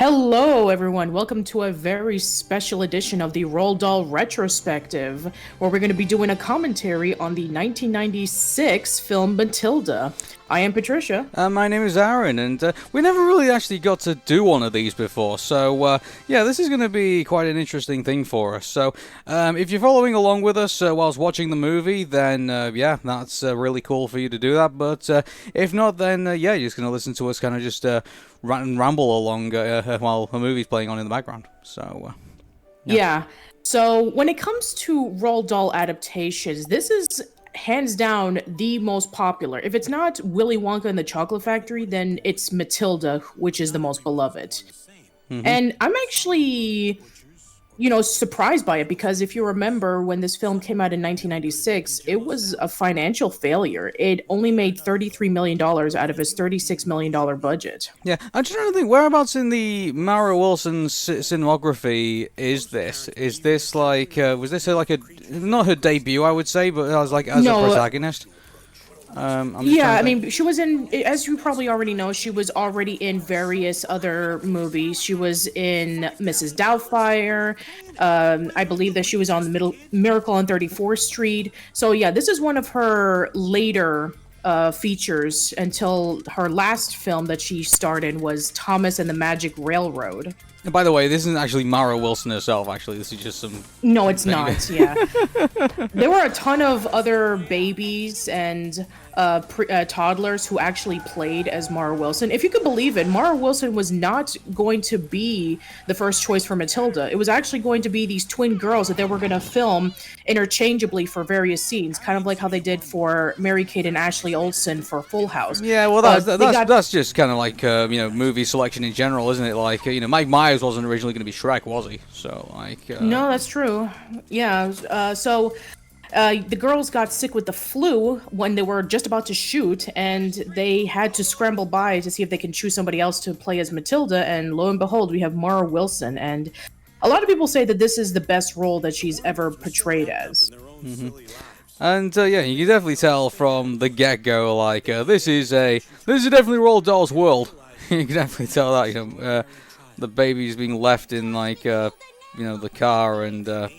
Hello, everyone. Welcome to a very special edition of the Roald Dahl Retrospective, where we're going to be doing a commentary on the 1996 film Matilda. I am Patricia. My name is Arun, and we never really actually got to do one of these before, so yeah, this is going to be quite an interesting thing for us. So if you're following along with us whilst watching the movie, then yeah, that's really cool for you to do that, but if not, then yeah, you're just going to listen to us kind of just ramble along while the movie's playing on in the background. So Yeah. So when it comes to Roald Dahl adaptations, this is hands down the most popular. If it's not Willy Wonka and the Chocolate Factory, then it's Matilda, which is the most beloved. And I'm actually, surprised by it because if you remember when this film came out in 1996, it was a financial failure. It only made $33 million out of its $36 million budget. yeah, I'm just trying to think, whereabouts in the Mara Wilson cinematography is this? Is this like, was this like not her debut, I would say, but I was like as a protagonist? I mean, she was in, as you probably already know, she was already in various other movies. She was in Mrs. Doubtfire. I believe that she was on the Miracle on 34th Street. So yeah, this is one of her later features until her last film that she starred in was Thomas and the Magic Railroad. And by the way, this isn't actually Mara Wilson herself, actually. This is just some... No, it's not, yeah. There were a ton of other babies and toddlers who actually played as Mara Wilson. If you could believe it, Mara Wilson was not going to be the first choice for Matilda. It was actually going to be these twin girls that they were going to film interchangeably for various scenes, kind of like how they did for Mary-Kate and Ashley Olsen for Full House. Yeah, well, that's just kind of like, movie selection in general, isn't it? Like, Mike Myers wasn't originally going to be Shrek, was he? So, like... No, that's true. Yeah, the girls got sick with the flu when they were just about to shoot, and they had to scramble by to see if they can choose somebody else to play as Matilda, and lo and behold, we have Mara Wilson, and a lot of people say that this is the best role that she's ever portrayed as. And yeah, you can definitely tell from the get-go, like, this is definitely Roald Dahl's world. You can definitely tell that, the baby's being left in, like, the car, and...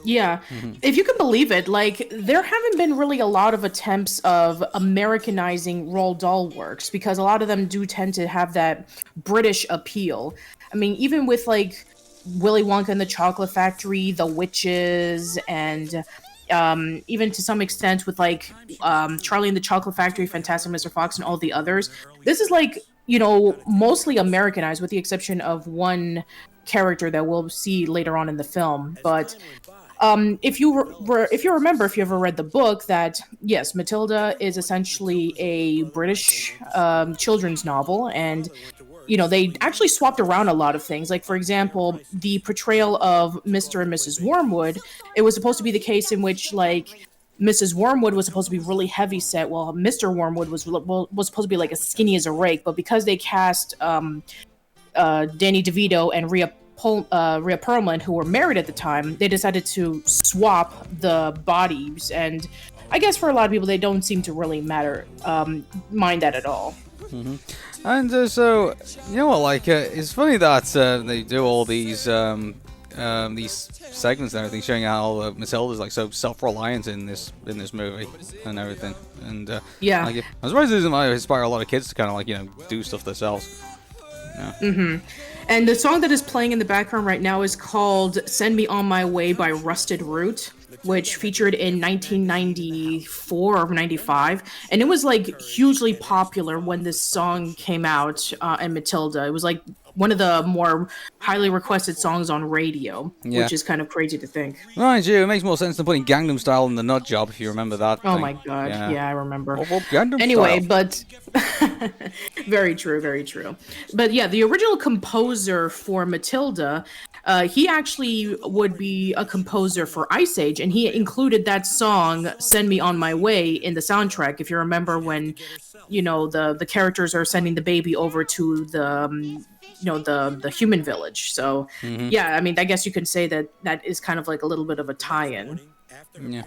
Yeah, if you can believe it, like, there haven't been really a lot of attempts of Americanizing Roald Dahl works because a lot of them do tend to have that British appeal. I mean, even with, like, Willy Wonka and the Chocolate Factory, The Witches, and even to some extent with, like, Charlie and the Chocolate Factory, Fantastic Mr. Fox, and all the others, this is, like, mostly Americanized with the exception of one character that we'll see later on in the film. But if you remember, if you ever read the book, that yes, Matilda is essentially a British children's novel, and they actually swapped around a lot of things. Like, for example, the portrayal of Mr. and Mrs. Wormwood, it was supposed to be the case in which, like, Mrs. Wormwood was supposed to be really heavy set, while Mr. Wormwood was supposed to be like as skinny as a rake. But because they cast Danny DeVito and Rhea Perlman, who were married at the time, they decided to swap the bodies, and I guess for a lot of people, they don't seem to really mind that at all. And so, you know what, like, it's funny that they do all these segments and everything, showing how Matilda's like so self-reliant in this movie and everything. And yeah, like, I'm surprised it doesn't inspire a lot of kids to kind of like do stuff themselves. Yeah. And the song that is playing in the background right now is called "Send Me on My Way" by Rusted Root, which featured in 1994 or 95, and it was like hugely popular when this song came out in Matilda. It was like one of the more highly requested songs on radio, which is kind of crazy to think. Right, it makes more sense than putting Gangnam Style in the Nut Job, if you remember that. Oh my god, yeah I remember. Gangnam anyway, Style. But very true, very true. But yeah, the original composer for Matilda, he actually would be a composer for Ice Age, and he included that song "Send Me on My Way" in the soundtrack. If you remember when, the characters are sending the baby over to the human village. So yeah, I mean, I guess you could say that is kind of like a little bit of a tie-in. Yeah.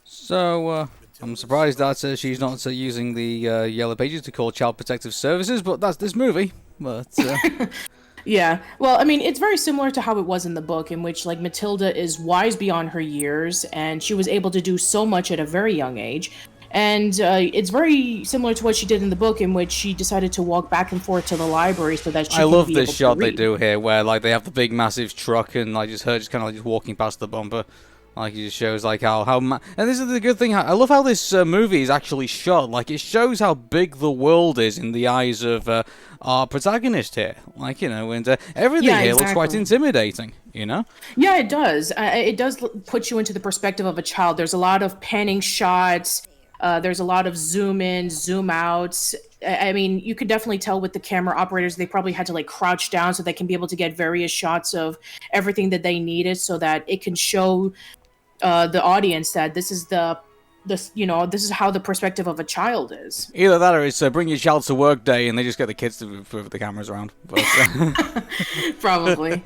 So I'm surprised that she's not using the Yellow Pages to call Child Protective Services, but that's this movie. But Yeah. Well, I mean, it's very similar to how it was in the book, in which, like, Matilda is wise beyond her years, and she was able to do so much at a very young age. And it's very similar to what she did in the book, in which she decided to walk back and forth to the library so that she I can love be this able shot to they read. do here, where like they have the big massive truck and like just her just kind of like just walking past the bumper. Like it just shows like and this is the good thing. I love how this movie is actually shot. Like it shows how big the world is in the eyes of our protagonist here. Like and everything Yeah, here looks quite exactly. intimidating. Yeah, it does. It does put you into the perspective of a child. There's a lot of panning shots. There's a lot of zoom in, zoom outs. I mean, you could definitely tell with the camera operators, they probably had to like crouch down so they can be able to get various shots of everything that they needed, so that it can show the audience that this is how the perspective of a child is. Either that or it's bring your child to work day and they just get the kids to move the cameras around. But, Probably.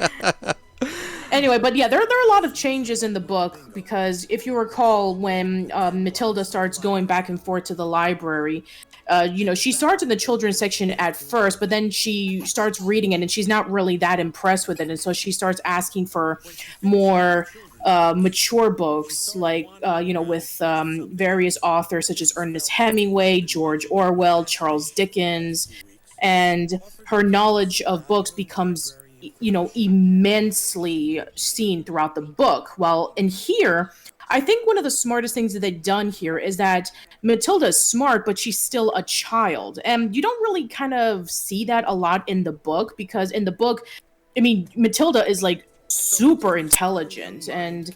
Anyway, but yeah, there are a lot of changes in the book, because if you recall, when Matilda starts going back and forth to the library, she starts in the children's section at first, but then she starts reading it and she's not really that impressed with it. And so she starts asking for more mature books, like, with various authors such as Ernest Hemingway, George Orwell, Charles Dickens, and her knowledge of books becomes immensely seen throughout the book. Well, in here, I think one of the smartest things that they've done here is that Matilda is smart, but she's still a child. And you don't really kind of see that a lot in the book, because in the book, I mean, Matilda is like super intelligent, and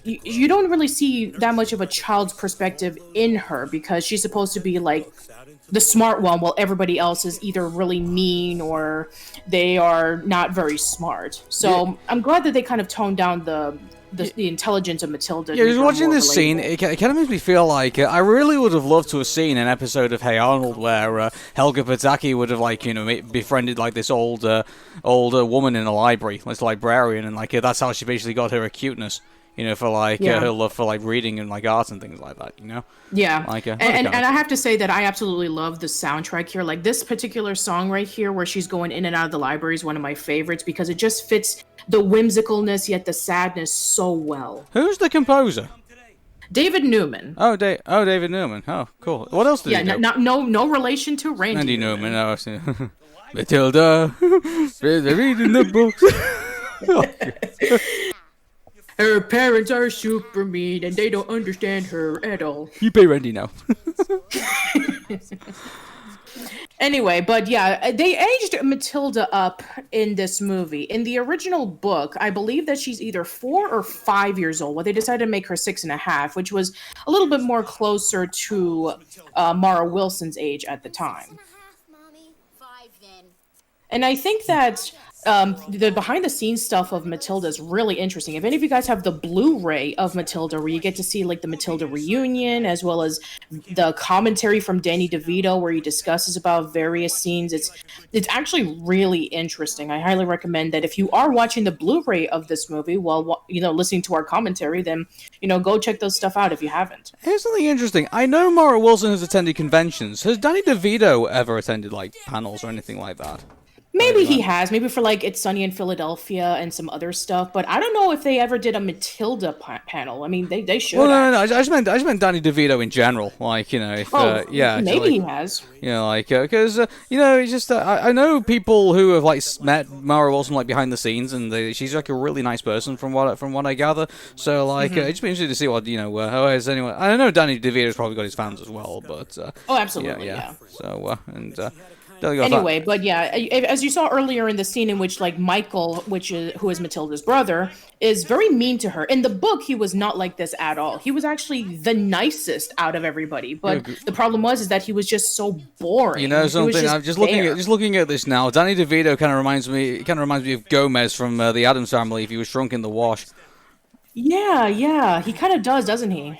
you don't really see that much of a child's perspective in her, because she's supposed to be like the smart one, while everybody else is either really mean or they are not very smart. So I'm glad that they kind of toned down the intelligence of Matilda. Yeah, just watching this scene, it kind of makes me feel like I really would have loved to have seen an episode of Hey Arnold where Helga Pataki would have befriended like this old woman in a library, this librarian, and like that's how she basically got her acuteness. For like her love for like reading and like art and things like that. Yeah, like and I have to say that I absolutely love the soundtrack here. Like this particular song right here, where she's going in and out of the library, is one of my favorites, because it just fits the whimsicalness yet the sadness so well. Who's the composer? David Newman. David Newman. Oh, cool. What else did he do? No relation to Randy Newman. No, I've seen Matilda, reading the books. Her parents are super mean and they don't understand her at all. You pay Randy now. Anyway, but yeah, they aged Matilda up in this movie. In the original book, I believe that she's either 4 or 5 years old. Well, they decided to make her 6.5, which was a little bit more closer to Mara Wilson's age at the time. And I think that the behind the scenes stuff of Matilda is really interesting. If any of you guys have the Blu-ray of Matilda, where you get to see like the Matilda reunion, as well as the commentary from Danny DeVito, where he discusses about various scenes, it's actually really interesting. I highly recommend that if you are watching the Blu-ray of this movie while listening to our commentary, then go check those stuff out if you haven't. Here's something interesting. I know Mara Wilson has attended conventions. Has Danny DeVito ever attended like panels or anything like that? Maybe he has. Maybe for like It's Sunny in Philadelphia and some other stuff. But I don't know if they ever did a Matilda panel. I mean, they should. Well, no. I just meant Danny DeVito in general. Like, if maybe he has. Because it's just I know people who have like met Mara Wilson like behind the scenes, and she's like a really nice person from what I gather. So like, it'd just be interesting to see what has anyone. I know Danny DeVito's probably got his fans as well, but absolutely, yeah. So Anyway, but yeah, as you saw earlier in the scene in which like Michael, who is Matilda's brother, is very mean to her. In the book, he was not like this at all. He was actually the nicest out of everybody. But the problem is that he was just so boring. You know something? I'm just looking at this now. Danny DeVito kind of reminds me of Gomez from the Addams Family if he was shrunk in the wash. Yeah, he kind of does, doesn't he?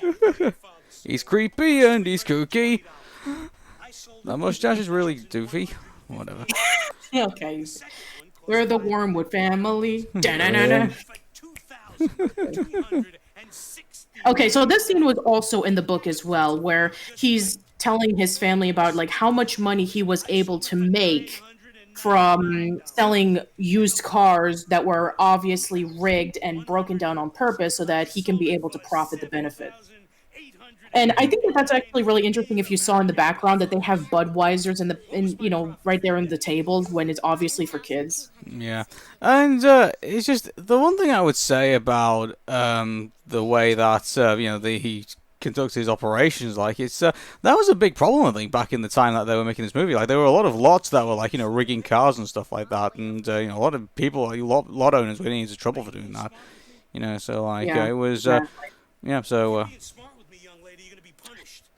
He's creepy and he's kooky. That mustache is really doofy. Whatever. Okay. We're the Wormwood family. Okay, so this scene was also in the book as well, where he's telling his family about like how much money he was able to make from selling used cars that were obviously rigged and broken down on purpose so that he can be able to profit the benefit. And I think that that's actually really interesting if you saw in the background that they have Budweisers right there in the tables when it's obviously for kids. Yeah, and it's just the one thing I would say about the way that he conducts his operations. Like it's that was a big problem, I think, back in the time that they were making this movie. Like there were a lot of lots that were like rigging cars and stuff like that, and a lot of people, lot owners, were getting into trouble for doing that. So like Yeah, it was exactly. yeah. So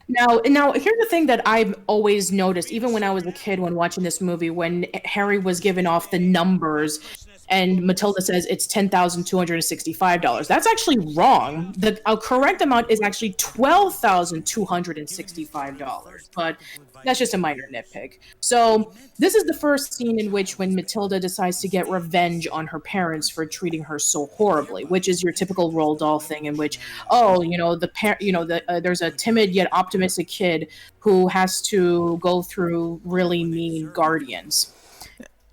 Now, here's the thing that I've always noticed, even when I was a kid, when watching this movie, when Harry was given off the numbers, and Matilda says it's $10,265. That's actually wrong. The correct amount is actually $12,265, but that's just a minor nitpick. So this is the first scene in which when Matilda decides to get revenge on her parents for treating her so horribly, which is your typical Roald Dahl thing, in which there's a timid yet optimistic kid who has to go through really mean guardians.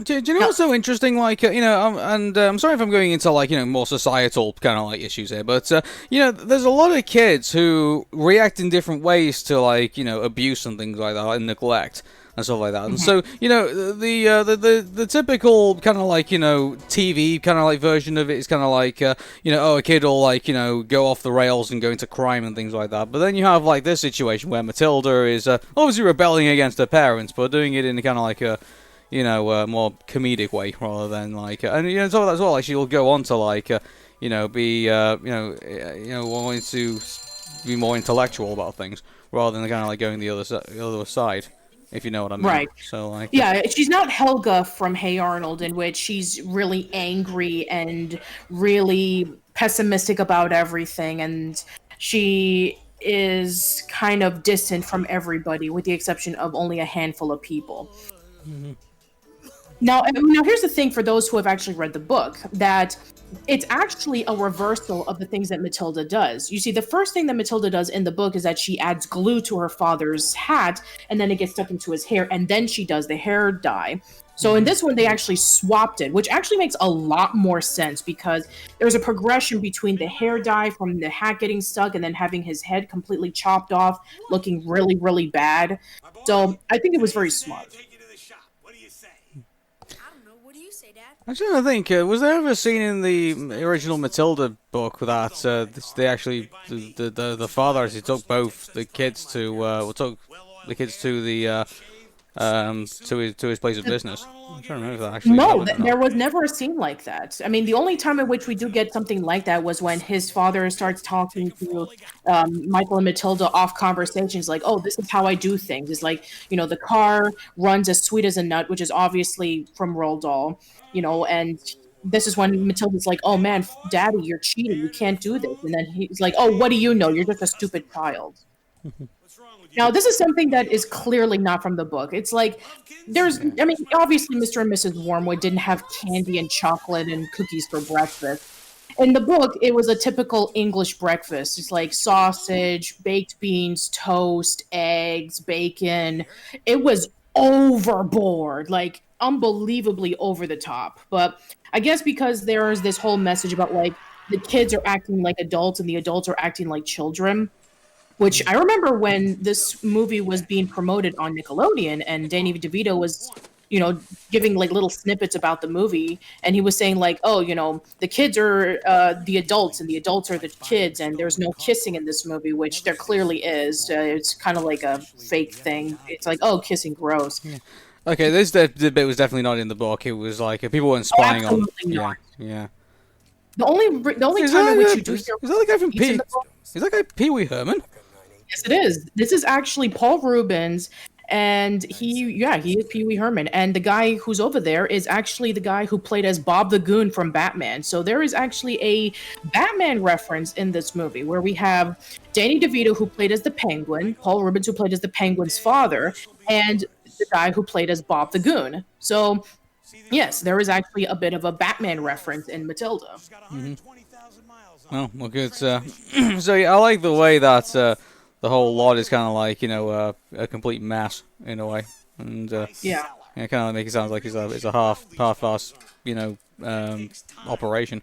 do you know what's so interesting? Like, I'm sorry if I'm going into like more societal kind of like issues here, but there's a lot of kids who react in different ways to like abuse and things like that, and neglect and stuff like that. And so the typical kind of like TV kind of like version of it is kind of like a kid will like go off the rails and go into crime and things like that. But then you have like this situation where Matilda is obviously rebelling against her parents, but doing it in a kind of like a more comedic way rather than like, and so that's all. Like she'll go on to like, be wanting to be more intellectual about things rather than kind of like going the other side, if you know what I mean. Right. So like, Yeah, she's not Helga from Hey Arnold, in which she's really angry and really pessimistic about everything, and she is kind of distant from everybody, with the exception of only a handful of people. Now, here's the thing for those who have actually read the book, that it's actually a reversal of the things that Matilda does. You see, the first thing that Matilda does in the book is that she adds glue to her father's hat, and then it gets stuck into his hair, and then she does the hair dye. So in this one, they actually swapped it, which actually makes a lot more sense because there's a progression between the hair dye from the hat getting stuck and then having his head completely chopped off, looking really, really bad. So I think it was very smart. I'm trying to think. Was there ever a scene in the original Matilda book that they actually the father actually took both the kids took the kids to the to his place of business? I'm trying to remember if that actually No, happened or there not. was never a scene like that. I mean, the only time in which we do get something like that was when his father starts talking to Michael and Matilda off conversations, like, "Oh, this is how I do things." It's like, the car runs as sweet as a nut, which is obviously from Roald Dahl, and this is when Matilda's like, "Oh man, Daddy, you're cheating. You can't do this." And then he's like, "Oh, what do you know? You're just a stupid child." Now, this is something that is clearly not from the book. It's like obviously Mr. and Mrs. Wormwood didn't have candy and chocolate and cookies for breakfast. In the book, it was a typical English breakfast. It's like sausage, baked beans, toast, eggs, bacon. It was overboard, like unbelievably over the top. But I guess because there is this whole message about like the kids are acting like adults and the adults are acting like children, which I remember when this movie was being promoted on Nickelodeon and Danny DeVito was, giving like little snippets about the movie. And he was saying like, "Oh, the kids are the adults and the adults are the kids. And there's no kissing in this movie," which there clearly is. It's kind of like a fake thing. It's like, "Oh, kissing gross." Okay, the bit was definitely not in the book. It was like people weren't Oh, spying on. absolutely not. Yeah. The only Is time in which that you do hear is that the guy from beats in P? the book. Is that guy Pee Wee Herman? Yes, it is. This is actually Paul Rubens, and he is Pee Wee Herman. And the guy who's over there is actually the guy who played as Bob the Goon from Batman. So there is actually a Batman reference in this movie where we have Danny DeVito who played as the Penguin, Paul Rubens who played as the Penguin's father, and the guy who played as Bob the Goon. So yes, there is actually a bit of a Batman reference in Matilda. Oh, well, good. So yeah, I like the way that the whole lot is kind of like a complete mess in a way, and Yeah. Yeah, kind of make it sound like it's a half-ass, operation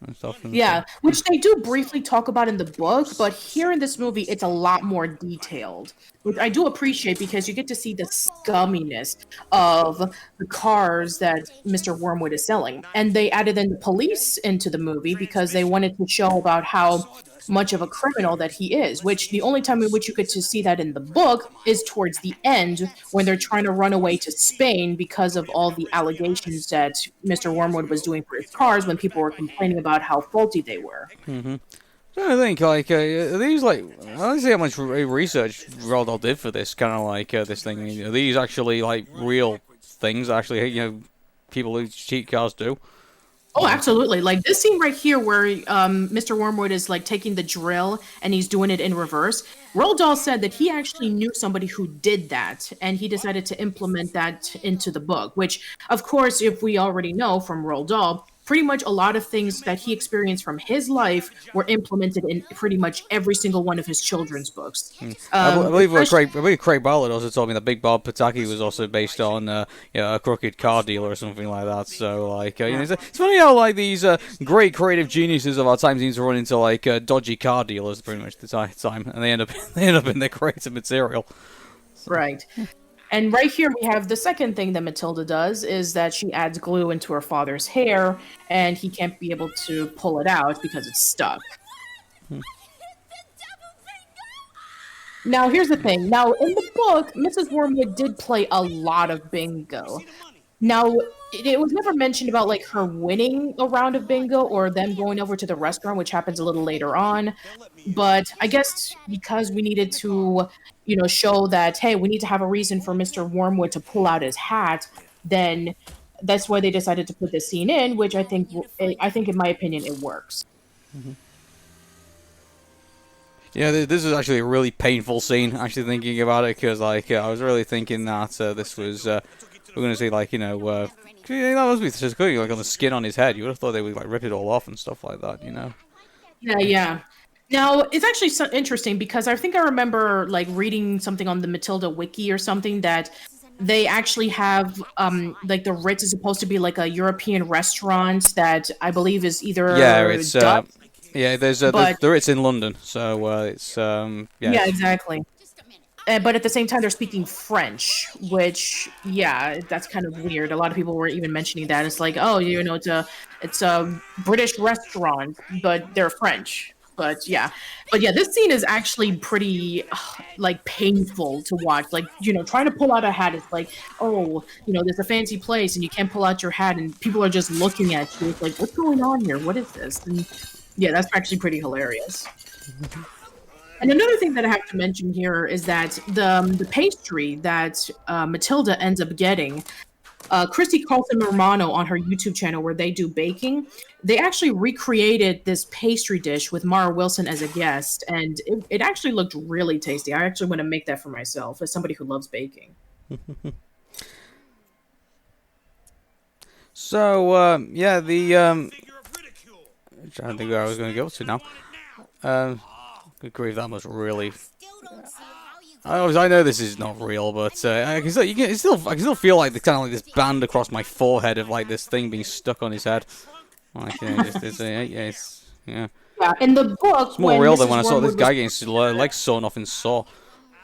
and stuff. Yeah, which they do briefly talk about in the book, but here in this movie, it's a lot more detailed, which I do appreciate because you get to see the scumminess of the cars that Mr. Wormwood is selling. And they added in the police into the movie because they wanted to show about how much of a criminal that he is, which the only time in which you get to see that in the book is towards the end when they're trying to run away to Spain because of all the allegations that Mr. Wormwood was doing for his cars when people were complaining about how faulty they were. Mm-hmm. I think, are these, I don't see how much research Roald Dahl did for this, kind of this thing. I mean, are these actually, real things, actually, people who cheat cars do? Oh, absolutely. Like this scene right here where Mr. Wormwood is taking the drill and he's doing it in reverse. Roald Dahl said that he actually knew somebody who did that and he decided to implement that into the book, which of course, if we already know from Roald Dahl, pretty much a lot of things that he experienced from his life were implemented in pretty much every single one of his children's books. I believe Craig Ballard also told me that Big Bob Pataki was also based on a crooked car dealer or something like that. So it's funny how these great creative geniuses of our time seem to run into dodgy car dealers pretty much the time, and they end up in their creative material. Right. And right here we have the second thing that Matilda does is that she adds glue into her father's hair and he can't be able to pull it out because it's stuck. Now here's the thing. Now in the book, Mrs. Wormwood did play a lot of bingo. Now it was never mentioned about her winning a round of bingo or them going over to the restaurant, which happens a little later on. But I guess because we needed to, show that, hey, we need to have a reason for Mr. Wormwood to pull out his hat, then that's why they decided to put this scene in, which I think in my opinion, it works. Mm-hmm. Yeah, this is actually a really painful scene, actually thinking about it, because, I was really thinking that this was, we're going to see, that must be just good, on the skin on his head. You would have thought they would, rip it all off and stuff like that, Yeah. Now, it's actually so interesting because I think I remember, reading something on the Matilda wiki or something that they actually have, the Ritz is supposed to be, a European restaurant that I believe is either it's, Dutch. There's the Ritz in London, so it's Yeah, exactly. But at the same time, they're speaking French, which that's kind of weird. A lot of people were even mentioning that. It's it's a British restaurant, but they're French. But this scene is actually pretty painful to watch. Trying to pull out a hat is there's a fancy place and you can't pull out your hat and people are just looking at you. It's what's going on here? What is this? And that's actually pretty hilarious. And another thing that I have to mention here is that the pastry that Matilda ends up getting, Christy Carlson Romano on her YouTube channel where they do baking, they actually recreated this pastry dish with Mara Wilson as a guest, and it actually looked really tasty. I actually want to make that for myself as somebody who loves baking. So, I'm trying to think where I was going to go to now. Good grief, that must really... I know this is not real, but I can still feel like this band across my forehead of this thing being stuck on his head. Yeah. In the book, it's more real than when I saw this guy getting his legs sawn off in Saw.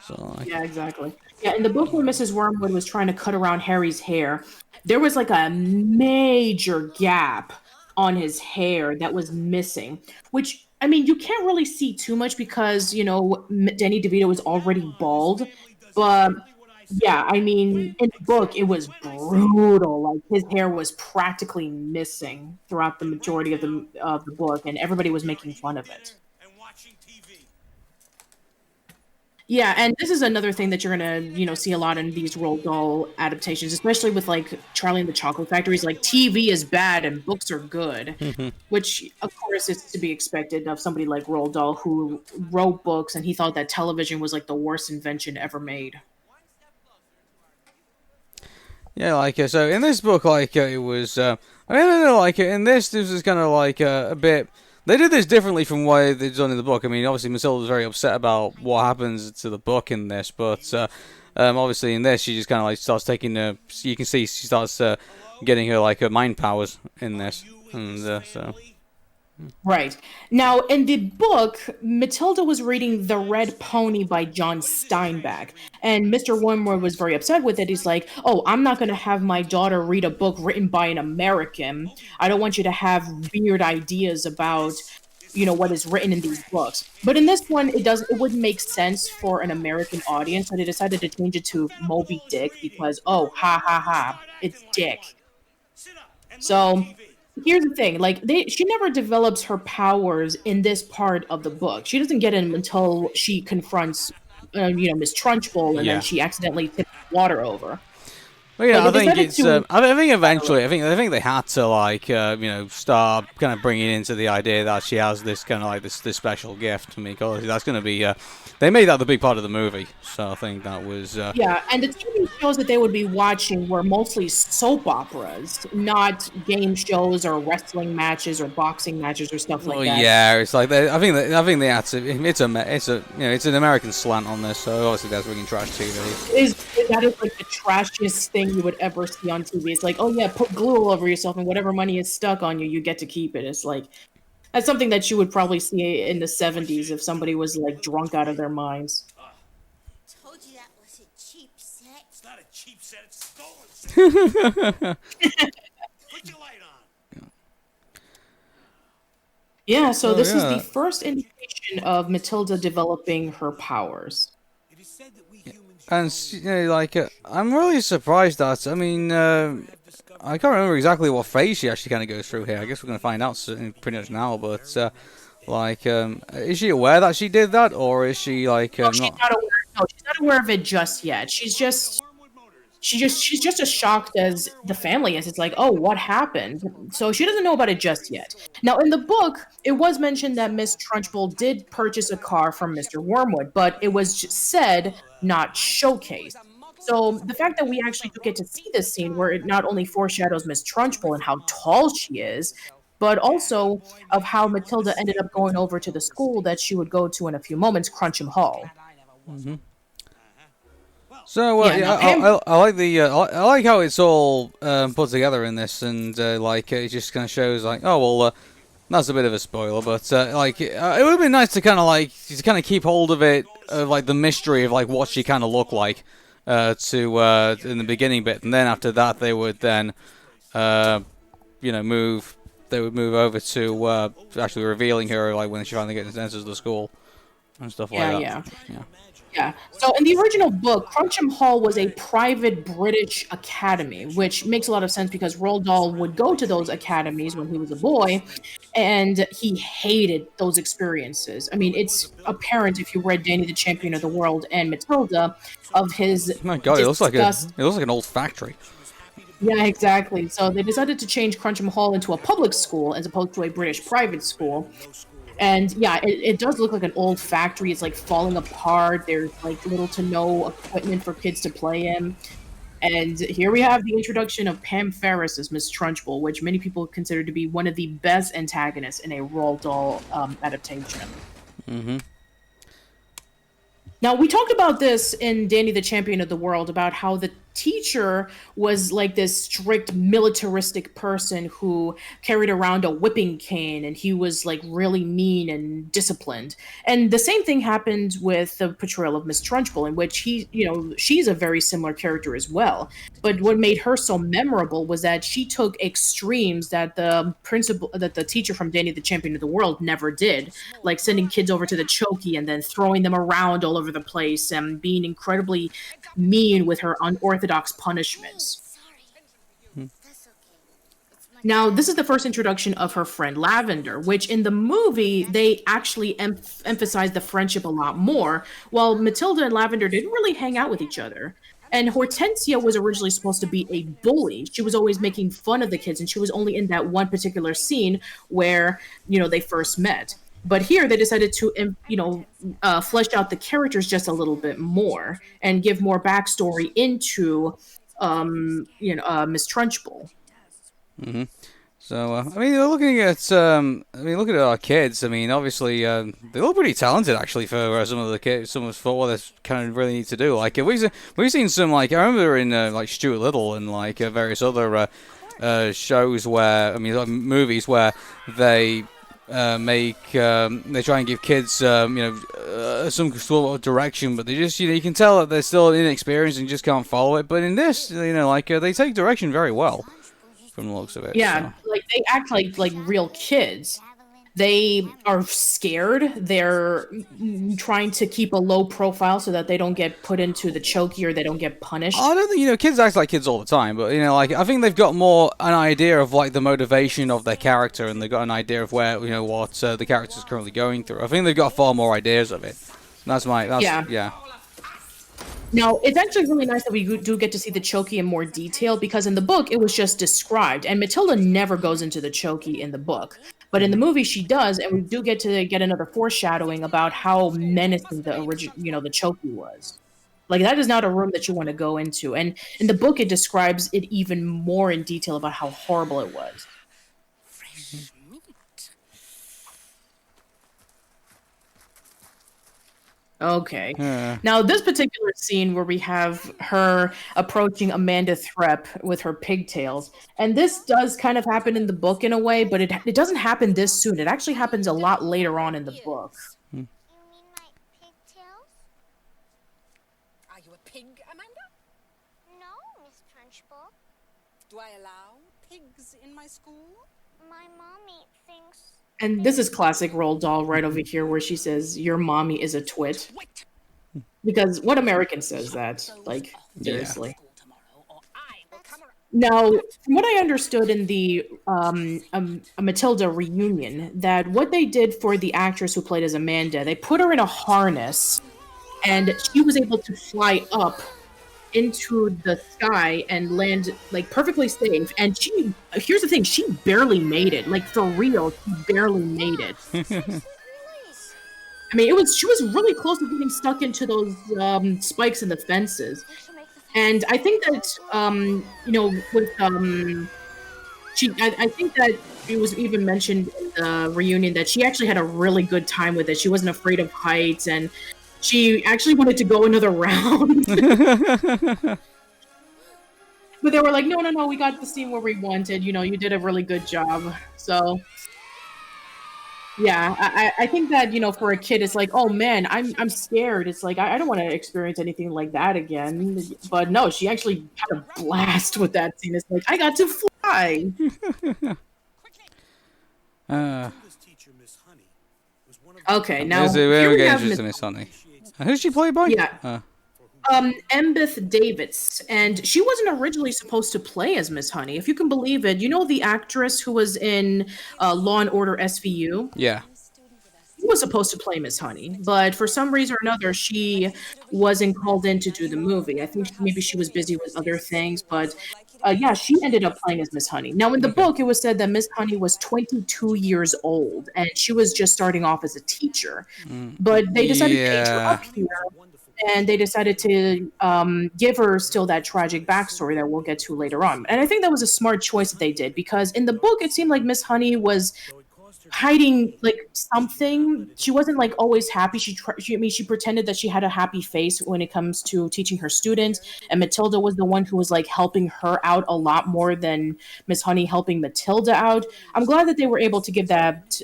So, yeah, exactly. Yeah, in the book when Mrs. Wormwood was trying to cut around Harry's hair, there was a major gap on his hair that was missing, which, I mean, you can't really see too much because, Danny DeVito was already bald, but yeah, I mean, in the book, it was brutal. His hair was practically missing throughout the majority of the book, and everybody was making fun of it. Yeah, and this is another thing that you're gonna, see a lot in these Roald Dahl adaptations, especially with Charlie and the Chocolate Factory. TV is bad and books are good, which of course is to be expected of somebody like Roald Dahl who wrote books and he thought that television was the worst invention ever made. Yeah, so in this book, it was, I don't know, in this was kind of a bit. They did this differently from what they've done in the book. I mean, obviously, Matilda was very upset about what happens to the book in this, but Obviously, in this, she just kind of like starts taking you can see she starts getting her like her mind powers in this, and so. Right. Now, in the book, Matilda was reading The Red Pony by John Steinbeck, and Mr. Wormwood was very upset with it. He's like, "Oh, I'm not going to have my daughter read a book written by an American. I don't want you to have weird ideas about, what is written in these books." But in this one, it wouldn't make sense for an American audience, so they decided to change it to Moby Dick because, oh, ha ha ha, it's Dick. So here's the thing, like she never develops her powers in this part of the book. She doesn't get them until she confronts Miss Trunchbull, and then Yeah. she accidentally tips water over. Well, yeah, But I they think decided it's. to I think eventually, I think they had to like, start kind of bringing into the idea that she has this kind of like this special gift. I mean, because that's going to be. They made that the big part of the movie, so I think that was. yeah, and the TV shows that they would be watching were mostly soap operas, not game shows or wrestling matches or boxing matches or stuff like Well, that. yeah, it's like I think they had to. It's an American slant on this, so obviously that's bringing trash TV. That is like the trashiest thing you would ever see on TV. It's like, oh yeah, put glue all over yourself, and whatever money is stuck on you, you get to keep it. It's like that's something that you would probably see in the 70s if somebody was like drunk out of their minds. Told you that was a cheap set. It's not a cheap set, it's stolen set. Put your light on. Yeah, so this is yeah. the first indication of Matilda developing her powers. It is said that we humans And I'm really surprised that. I mean, I can't remember exactly what phase she actually kind of goes through here. I guess we're going to find out pretty much now. But is she aware that she did that, or is she like No, she's not? not aware. No, she's not aware of it just yet. She's just as shocked as the family is. It's like, oh, what happened? So she doesn't know about it just yet. Now, in the book, it was mentioned that Miss Trunchbull did purchase a car from Mr. Wormwood, but it was just said, not showcased. So the fact that we actually do get to see this scene where it not only foreshadows Miss Trunchbull and how tall she is, but also of how Matilda ended up going over to the school that she would go to in a few moments, Cruncham Hall. So Yeah, yeah, now Pam- I like I like how it's all put together in this, and it just kind of shows like, oh well, that's a bit of a spoiler, but it would be nice to kind of keep hold of it, like the mystery of like what she kind of looked like in the beginning bit, and then after that they would then move over to actually revealing her like when she finally enters the school and stuff like that. Yeah. Yeah. So in the original book, Cruncham Hall was a private British academy, which makes a lot of sense because Roald Dahl would go to those academies when he was a boy, and he hated those experiences. I mean, it's apparent if you read Danny the Champion of the World and Matilda of his My God, disgust. it looks like an old factory. Yeah, exactly. So they decided to change Cruncham Hall into a public school as opposed to a British private school. And yeah, it does look like an old factory. It's like falling apart. There's like little to no equipment for kids to play in. And here we have the introduction of Pam Farris as Miss Trunchbull, which many people consider to be one of the best antagonists in a Roald Dahl adaptation. Mm-hmm. Now, we talked about this in Danny the Champion of the World about how the teacher was like this strict militaristic person who carried around a whipping cane, and he was like really mean and disciplined. And the same thing happened with the portrayal of Miss Trunchbull, in which she's a very similar character as well. But what made her so memorable was that she took extremes that the teacher from Danny the Champion of the World never did, like sending kids over to the chokey and then throwing them around all over the place and being incredibly mean with her unorthodox punishments. Now, this is the first introduction of her friend Lavender, which in the movie, they actually emphasize the friendship a lot more, while Matilda and Lavender didn't really hang out with each other. And Hortensia was originally supposed to be a bully. She was always making fun of the kids, and she was only in that one particular scene where, they first met. But here they decided to, flesh out the characters just a little bit more and give more backstory into, Miss Trunchbull. Mm-hmm. So, I mean, looking at, looking at our kids. I mean, obviously, they look pretty talented actually for some of the kids, for what they kind of really need to do. Like, we've seen some, like, I remember in like Stuart Little and like various other shows where, I mean, like, movies where they they try and give kids, some sort of direction, but they just, you can tell that they're still inexperienced and just can't follow it. But in this, they take direction very well. From the looks of it. Yeah, So. like they act like real kids. They are scared. They're trying to keep a low profile so that they don't get put into the chokey or they don't get punished. I don't think, kids act like kids all the time, but, like, I think they've got more an idea of, like, the motivation of their character, and they've got an idea of where, what the character's currently going through. I think they've got far more ideas of it. Yeah. Now, it's actually really nice that we do get to see the chokey in more detail, because in the book, it was just described, and Matilda never goes into the chokey in the book. But in the movie, she does, and we do get to get another foreshadowing about how menacing the original, the chokey was. Like, that is not a room that you want to go into. And in the book, it describes it even more in detail about how horrible it was. Fresh meat. Okay. Now, this particular scene where we have her approaching Amanda Threpp with her pigtails, and this does kind of happen in the book in a way, but it doesn't happen this soon. It actually happens a lot later on in the book. You mean my pigtails? Are you a pig, Amanda? No, Miss Trunchbull. Do I allow pigs in my school? My mommy thinks... And this is classic Roald Dahl right over here, where she says, "Your mommy is a twit." Because what American says that? Like, seriously. Now, from what I understood in the a Matilda reunion, that what they did for the actress who played as Amanda, they put her in a harness, and she was able to fly up into the sky and land, like, perfectly safe. And here's the thing, she barely made it. Like, for real, she barely made it. I mean, she was really close to getting stuck into those spikes in the fences. And I think that, with, I think that it was even mentioned in the reunion that she actually had a really good time with it. She wasn't afraid of heights, and she actually wanted to go another round. But they were like, no, we got the scene where we wanted. You did a really good job. So, yeah, I think that, for a kid, it's like, oh man, I'm scared. It's like, I don't want to experience anything like that again. But no, she actually had a blast with that scene. It's like, I got to fly. Okay, now we're getting to Miss Honey. Who's she played by? Yeah. Embeth Davidtz, and she wasn't originally supposed to play as Miss Honey, if you can believe it. You know the actress who was in Law and Order SVU? Yeah. She was supposed to play Miss Honey, but for some reason or another, she wasn't called in to do the movie. I think maybe she was busy with other things, but yeah, she ended up playing as Miss Honey. Now, in the book, it was said that Miss Honey was 22 years old, and she was just starting off as a teacher. But they decided to age her up here, and they decided to give her still that tragic backstory that we'll get to later on. And I think that was a smart choice that they did, because in the book, it seemed like Miss Honey was hiding like something. She wasn't like always happy. She pretended that she had a happy face when it comes to teaching her students, and Matilda was the one who was like helping her out a lot more than Miss Honey helping Matilda out. I'm glad that they were able to give that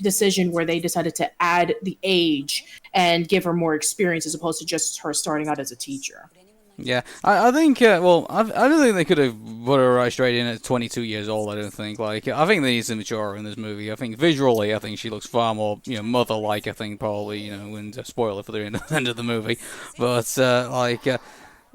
decision where they decided to add the age and give her more experience as opposed to just her starting out as a teacher. Yeah, I think, I don't think they could have put her right straight in at 22 years old, I don't think. Like, I think they need to mature her in this movie. I think visually, I think she looks far more, mother-like, I think, probably, and spoiler for the end of the movie. But,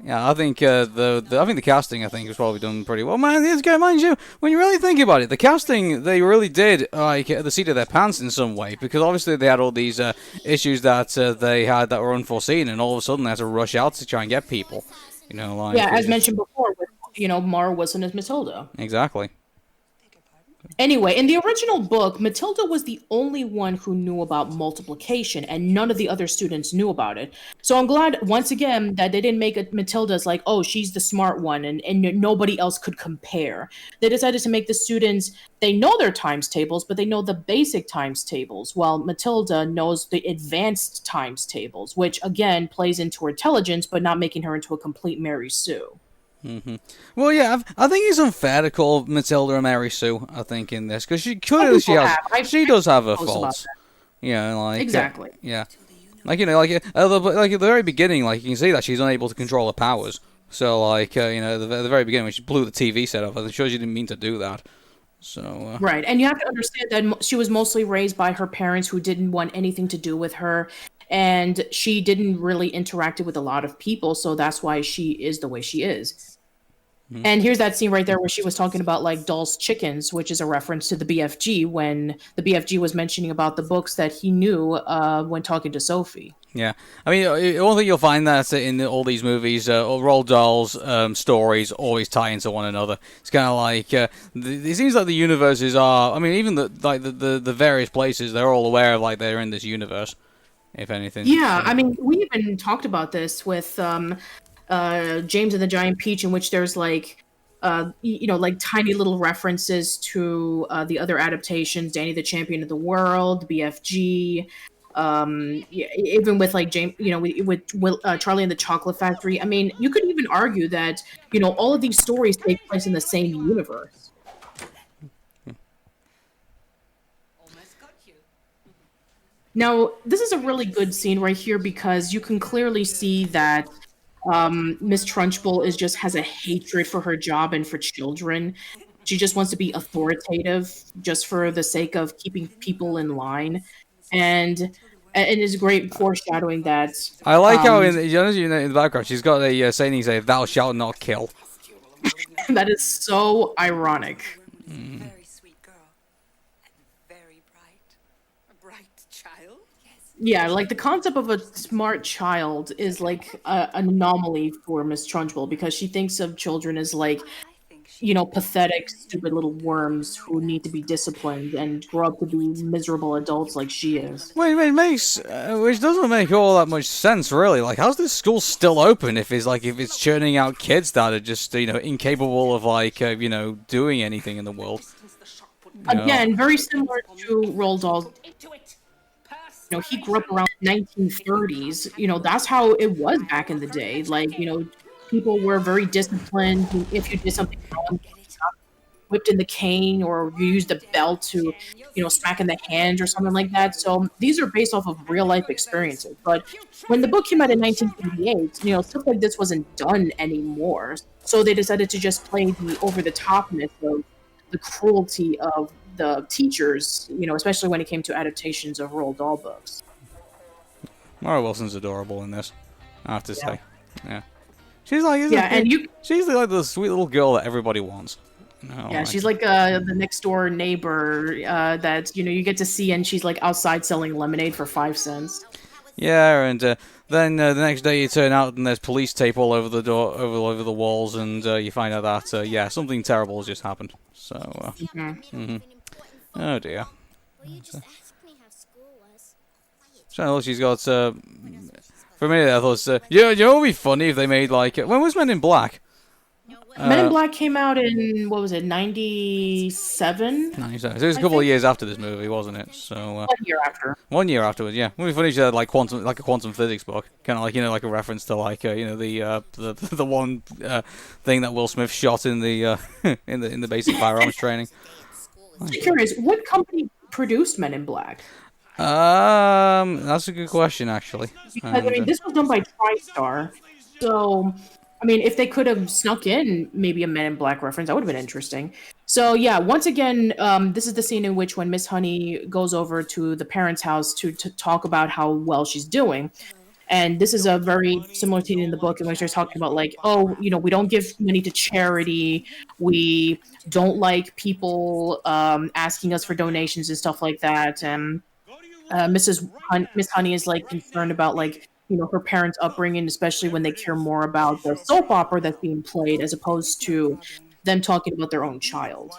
yeah, I think I think the casting, I think, was probably done pretty well. Man, mind you, when you really think about it, the casting, they really did, like, the seat of their pants in some way, because obviously they had all these issues that they had that were unforeseen, and all of a sudden they had to rush out to try and get people, as mentioned before, with, Mara Wilson as Matilda. Exactly. Anyway, in the original book, Matilda was the only one who knew about multiplication, and none of the other students knew about it. So I'm glad, once again, that they didn't make it Matilda's like, oh, she's the smart one, and nobody else could compare. They decided to make the students, they know their times tables, but they know the basic times tables, while Matilda knows the advanced times tables, which, again, plays into her intelligence, but not making her into a complete Mary Sue. Well, yeah, I think it's unfair to call Matilda a Mary Sue. I think in this because she clearly she does have her faults. Yeah, like exactly. Yeah, like like at the very beginning, like you can see that she's unable to control her powers. So like at the very beginning when she blew the TV set off, I'm sure she didn't mean to do that. So right, and you have to understand that she was mostly raised by her parents who didn't want anything to do with her, and she didn't really interact with a lot of people, so that's why she is the way she is. And here's that scene right there where she was talking about like Dahl's chickens, which is a reference to the BFG when the BFG was mentioning about the books that he knew when talking to Sophie. Yeah, I mean, one thing you'll find that in all these movies, Roald Dahl's stories always tie into one another. It's kind of like it seems like the universes are. I mean, even the various places, they're all aware of like they're in this universe. If anything. Yeah, I mean, we even talked about this with James and the Giant Peach, in which there's like like tiny little references to the other adaptations, Danny the Champion of the World, BFG, even with like James, with Charlie and the Chocolate Factory. I mean, you could even argue that all of these stories take place in the same universe. Now, this is a really good scene right here because you can clearly see that Miss Trunchbull has a hatred for her job and for children. She just wants to be authoritative just for the sake of keeping people in line. And it's great foreshadowing that. I like how in the background she's got a saying say, "Thou shalt not kill." That is so ironic. Very sweet girl. And very bright. A bright child? Yes. Yeah, like the concept of a smart child is like an anomaly for Miss Trunchbull because she thinks of children as like, pathetic, stupid little worms who need to be disciplined and grow up to be miserable adults like she is. Well, it makes, which doesn't make all that much sense, really. Like, how's this school still open if it's churning out kids that are just, incapable of doing anything in the world? Again, very similar to Roald Dahl. He grew up around 1930s. That's how it was back in the day. Like, people were very disciplined. If you did something wrong, you got whipped in the cane, or you used a belt to, smack in the hand or something like that. So these are based off of real life experiences. But when the book came out in 1938, stuff like this wasn't done anymore. So they decided to just play the over the topness of the cruelty of the teachers, especially when it came to adaptations of Roald Dahl books. Mara Wilson's adorable in this, I have to say. Yeah. She's like, she's like the sweet little girl that everybody wants. She's like the next door neighbor that you get to see, and she's like outside selling lemonade for 5 cents. Yeah, and then the next day you turn out and there's police tape all over the door, over the walls, and you find out that something terrible has just happened. So, oh dear. Well, you just asked me how school was. So she's got. For a minute, I thought, what would be funny if they made like when was Men in Black? Men in Black came out in what was it, 97? 97. So it was a couple of years after this movie, wasn't it? So 1 year after. 1 year afterwards, yeah. It would be funny if she had like a quantum physics book, kind of like like a reference to like the one thing that Will Smith shot in the in the basic firearms training. I'm curious, what company produced Men in Black? That's a good question, actually. Because this was done by Tristar, so if they could have snuck in maybe a Men in Black reference, that would have been interesting. So yeah, once again, this is the scene in which when Miss Honey goes over to the parents' house to talk about how well she's doing. And this is a very similar scene in the book in which they're talking about like, we don't give money to charity. We don't like people asking us for donations and stuff like that. And Miss Honey is like concerned about like, her parents' upbringing, especially when they care more about the soap opera that's being played as opposed to them talking about their own child.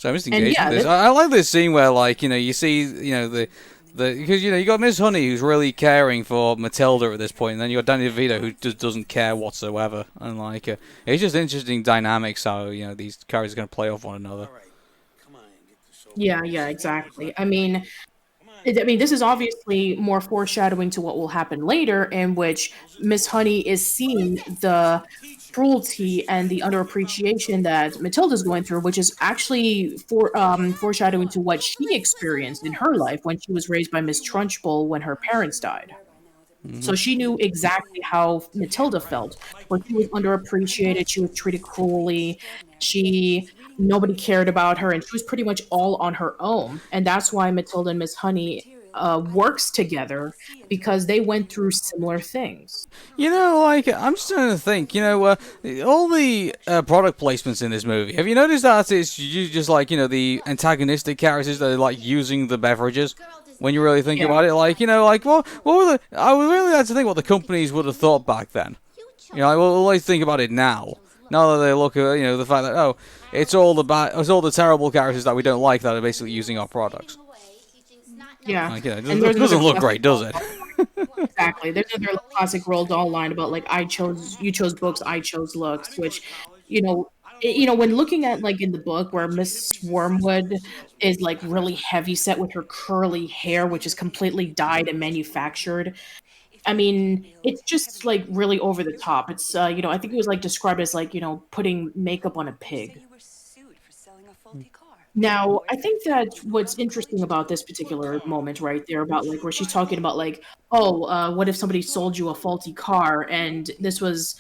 So I'm just And engaged yeah, with this. I like this scene where, like, you see, the because you got Miss Honey who's really caring for Matilda at this point, and then you got Danny DeVito who just doesn't care whatsoever, and like it's just interesting dynamics how these characters are going to play off one another. yeah, exactly. I mean, this is obviously more foreshadowing to what will happen later, in which Miss Honey is seeing the cruelty and the underappreciation that Matilda's going through, which is actually foreshadowing to what she experienced in her life when she was raised by Miss Trunchbull when her parents died. So she knew exactly how Matilda felt, where she was underappreciated, she was treated cruelly, nobody cared about her, and she was pretty much all on her own. And that's why Matilda and Miss Honey works together, because they went through similar things. Like, I'm just trying to think, all the product placements in this movie, have you noticed that it's just like, the antagonistic characters that are, like, using the beverages? When you really think Yeah. about it, like, what were I would really like to think what the companies would have thought back then. We'll always think about it now. Now that they look at, the fact that, oh, it's all the terrible characters that we don't like that are basically using our products. Yeah. Like, it And there's doesn't another look great, does it? Exactly. There's another classic Roald Dahl line about, like, you chose books, I chose looks, which, when looking at, like, in the book where Miss Wormwood is, like, really heavy set with her curly hair, which is completely dyed and manufactured. I mean, it's just, like, really over the top. It's, I think it was, like, described as, like, putting makeup on a pig. Now, I think that what's interesting about this particular moment right there, about, like, where she's talking about, like, oh, what if somebody sold you a faulty car? And this was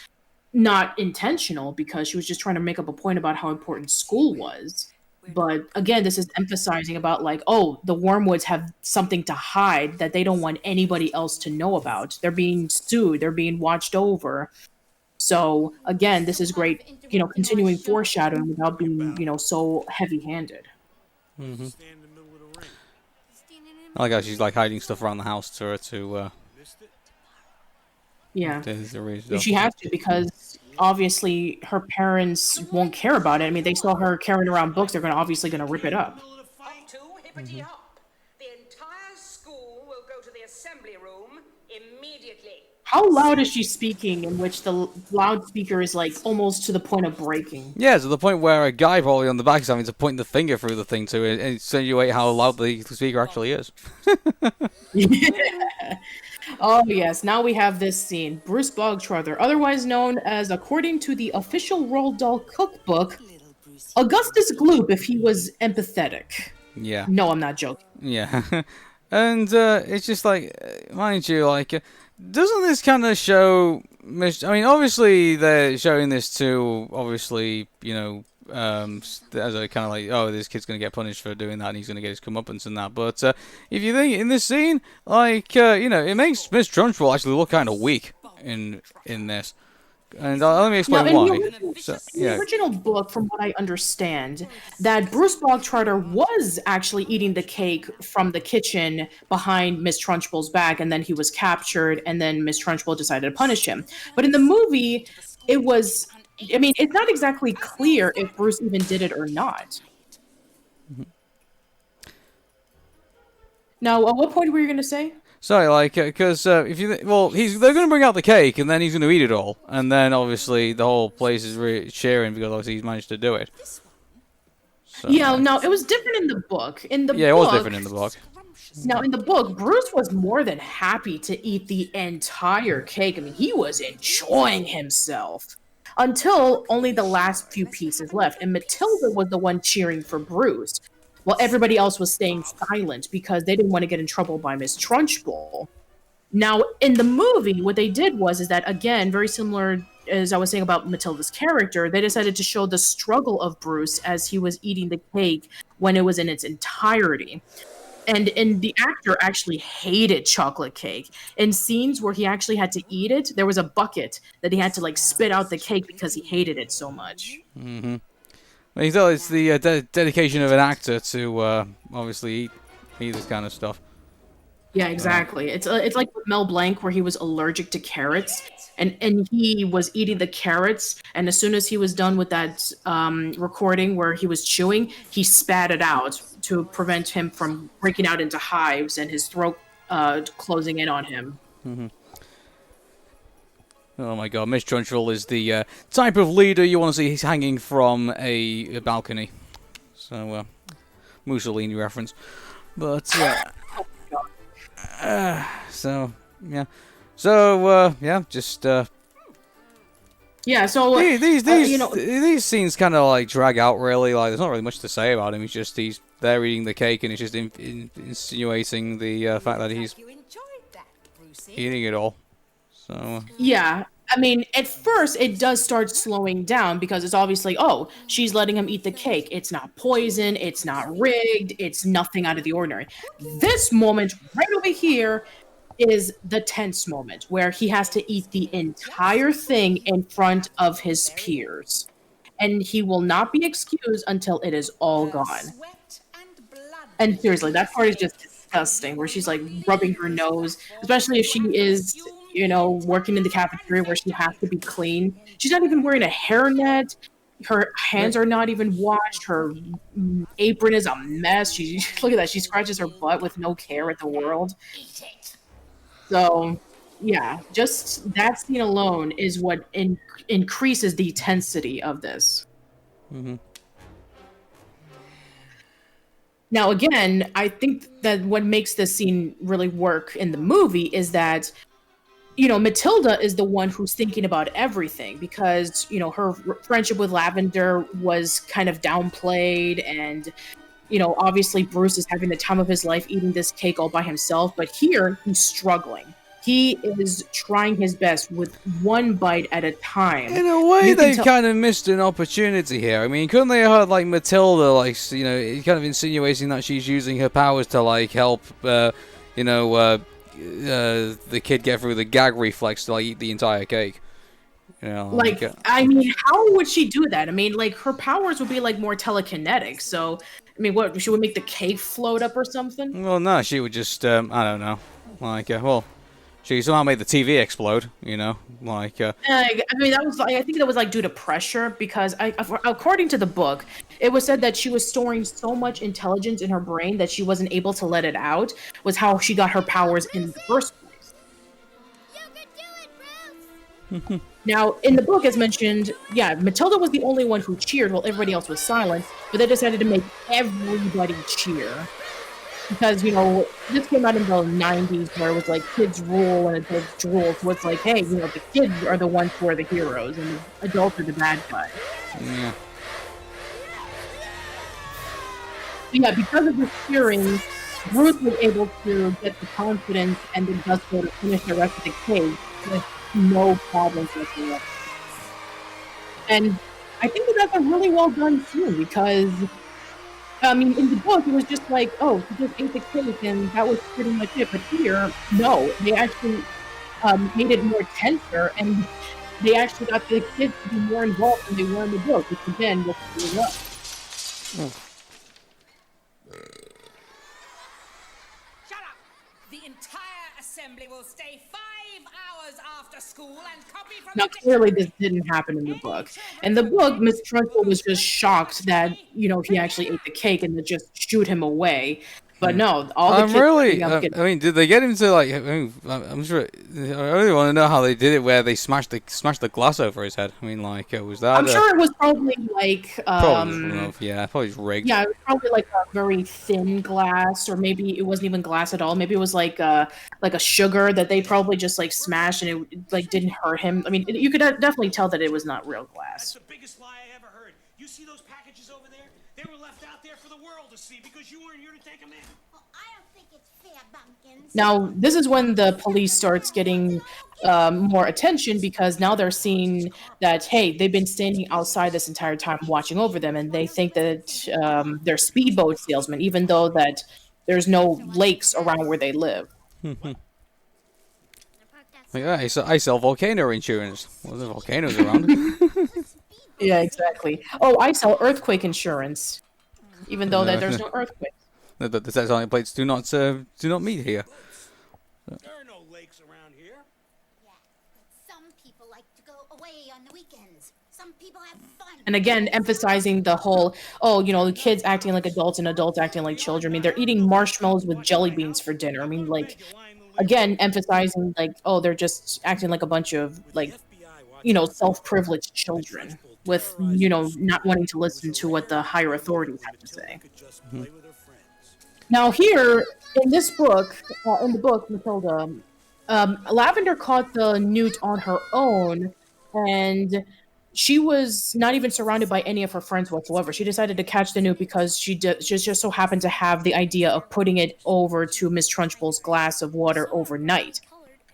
not intentional, because she was just trying to make up a point about how important school was. But again, this is emphasizing about, like, oh, the Wormwoods have something to hide that they don't want anybody else to know about. They're being sued, they're being watched over. So again, this is great, continuing foreshadowing without being, so heavy-handed. I like how she's like hiding stuff around the house to Yeah. the reason. She has to, because obviously her parents won't care about it. I mean, they saw her carrying around books, they're obviously gonna rip it up. Up to hippity hop. The entire school will go to the assembly room immediately. How loud is she speaking, in which the loudspeaker is, like, almost to the point of breaking? Yeah, to the point where a guy probably on the back is having to point the finger through the thing to insinuate how loud the speaker actually is. Oh, yes. Now we have this scene. Bruce Bogtrotter, otherwise known as, according to the official Roald Dahl cookbook, Augustus Gloop if he was empathetic. Yeah. No, I'm not joking. Yeah. And it's just like, mind you, like, doesn't this kind of show... I mean, obviously they're showing this to, obviously, as a kind of like, oh, this kid's going to get punished for doing that and he's going to get his comeuppance and that. But if you think in this scene, like, it makes Miss Trunchbull actually look kind of weak in this. And let me explain Now, why. in the original book, from what I understand, that Bruce Bogtrotter was actually eating the cake from the kitchen behind Miss Trunchbull's back, and then he was captured, and then Miss Trunchbull decided to punish him. But in the movie, it's not exactly clear if Bruce even did it or not. Now, at what point were you going to say? Sorry, like, because if you they're going to bring out the cake and then he's going to eat it all, and then obviously the whole place is really cheering because obviously he's managed to do it. So, yeah, no, it was different in the book. It was different in the book. Now, in the book, Bruce was more than happy to eat the entire cake. I mean, he was enjoying himself until only the last few pieces left, and Matilda was the one cheering for Bruce, while everybody else was staying silent because they didn't want to get in trouble by Miss Trunchbull. Now, in the movie, what they did is that, again, very similar as I was saying about Matilda's character, they decided to show the struggle of Bruce as he was eating the cake when it was in its entirety. And the actor actually hated chocolate cake. In scenes where he actually had to eat it, there was a bucket that he had to, like, spit out the cake because he hated it so much. Mm-hmm. Well, you know, it's the dedication of an actor to obviously eat this kind of stuff. Yeah, exactly. It's like with Mel Blanc where he was allergic to carrots, and he was eating the carrots, and as soon as he was done with that recording where he was chewing, he spat it out to prevent him from breaking out into hives and his throat closing in on him. Oh my god, Miss Trunchbull is the type of leader you want to see hanging from a balcony. So, Mussolini reference. But, so, yeah. So, yeah, just, Yeah, so these scenes kind of like drag out really. Like, there's not really much to say about him. He's there eating the cake, and it's just insinuating the fact that he's You enjoyed that, Brucey. eating it all. So, yeah. I mean, at first it does start slowing down because it's obviously, oh, she's letting him eat the cake. It's not poison, it's not rigged, it's nothing out of the ordinary. This moment right over here is the tense moment where he has to eat the entire thing in front of his peers. And he will not be excused until it is all gone. Sweat and blood. And seriously, that part is just disgusting, where she's like rubbing her nose, especially if she is, working in the cafeteria where she has to be clean. She's not even wearing a hairnet. Her hands are not even washed. Her apron is a mess. Look at that. She scratches her butt with no care in the world. Eat it. So, yeah, just that scene alone is what increases the intensity of this. mm-hmm. Now, again, I think that what makes this scene really work in the movie is that, Matilda is the one who's thinking about everything because, her friendship with Lavender was kind of downplayed and, obviously Bruce is having the time of his life eating this cake all by himself, but here he's struggling. He is trying his best with one bite at a time. In a way, they've kind of missed an opportunity here. I mean, couldn't they have had, like, Matilda, like, kind of insinuating that she's using her powers to, like, help, the kid get through the gag reflex to, like, eat the entire cake? I mean, how would she do that? I mean, like, her powers would be, like, more telekinetic, so, I mean, what, she would make the cake float up or something? Well, no, she would just, I don't know, she somehow made the TV explode, I mean, I think that was like due to pressure because according to the book, it was said that she was storing so much intelligence in her brain that she wasn't able to let it out, was how she got her powers in the first place. You can do it, Bruce. Now, in the book, as mentioned, yeah, Matilda was the only one who cheered while everybody else was silent, but they decided to make everybody cheer. Because, this came out in the 90s where it was like kids rule and adults drool. So it's like, hey, the kids are the ones who are the heroes and the adults are the bad guys. Yeah. Yeah, because of this cheering, Bruce was able to get the confidence and the gusto to finish the rest of the cake with no problems whatsoever. And I think that that's a really well done scene because, I mean, in the book, it was just like, oh, he just ate the cake and that was pretty much it. But here, no, they actually made it more tenser and they actually got the kids to be more involved than they were in the book, which again was really up. Shut up! The entire assembly will stay 5 hours after school and copy from Now, the clearly, this didn't happen in the book. In the book, Miss Trunchbull was just shocked that, he actually ate the cake and to just shoot him away. But no, all the kids... I mean, did they get him to, like... I'm sure... I really want to know how they did it, where they smashed the glass over his head. I mean, like, was that... I'm sure it was probably, like... probably just rigged. Yeah, it was probably, like, a very thin glass, or maybe it wasn't even glass at all. Maybe it was, like a sugar that they probably just, like, smashed and it, like, didn't hurt him. I mean, you could definitely tell that it was not real glass. That's the biggest lie I ever heard. You see those packages over there? They were left out there for the world to see because you weren't here to take them in. Well, I don't think it's fair, Bumpkins. Now, this is when the police starts getting more attention because now they're seeing that, hey, they've been standing outside this entire time watching over them, and they think that they're speedboat salesmen, even though that there's no lakes around where they live. Like, I sell volcano insurance. Well, there's volcanoes around. Yeah, exactly. Oh, I sell earthquake insurance, even though that there's no earthquake. The tectonic plates do not meet here. There are no lakes around here. Yeah, but some people like to go away on the weekends. Some people have fun. And again, emphasizing the whole, oh, the kids acting like adults and adults acting like children. I mean, they're eating marshmallows with jelly beans for dinner. I mean, like, again, emphasizing like, oh, they're just acting like a bunch of like, self-privileged children with, not wanting to listen to what the higher authorities have to say. Now here, in this book, in the book, Matilda, Lavender caught the newt on her own, and she was not even surrounded by any of her friends whatsoever. She decided to catch the newt because she just so happened to have the idea of putting it over to Miss Trunchbull's glass of water overnight.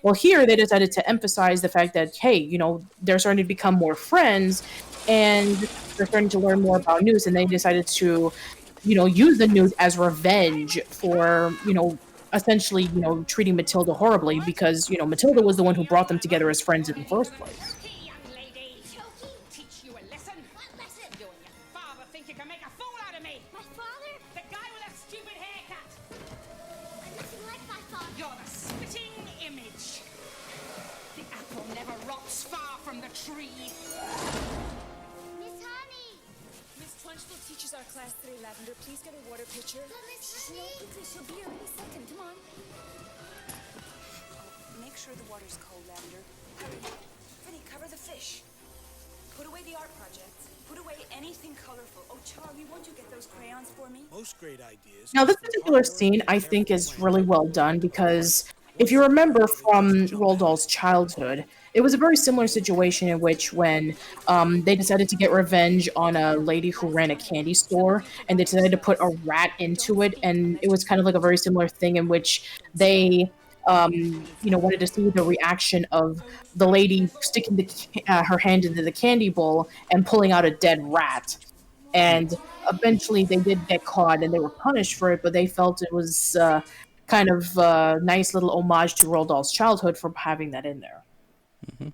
Well, here they decided to emphasize the fact that, hey, they're starting to become more friends, and they're starting to learn more about news, and they decided to, use the news as revenge for, essentially, treating Matilda horribly because, Matilda was the one who brought them together as friends in the first place. Okay, young lady. Teach you a lesson. What lesson? You and your father think you can make a fool out of me. My father? The guy with a stupid haircut. I'm nothing like my father. You're the spitting image. The apple never rots far from the tree. Miss Honey! Miss Trunchbull teaches our class today, Lavender. Please get a water pitcher. But Miss Honey! Quickly, she'll be here any second. Come on. Make sure the water's cold, Lavender. Hurry. Finny, cover the fish. Put away the art projects. Put away anything colorful. Oh, Charlie, won't you get those crayons for me? Most great ideas. Now, this particular scene, I think, is really well done because if you remember from Roald Dahl's childhood, it was a very similar situation in which when they decided to get revenge on a lady who ran a candy store, and they decided to put a rat into it, and it was kind of like a very similar thing in which they wanted to see the reaction of the lady sticking her hand into the candy bowl and pulling out a dead rat. And eventually they did get caught and they were punished for it, but they felt it was kind of a nice little homage to Roald Dahl's childhood for having that in there. Mm-hmm.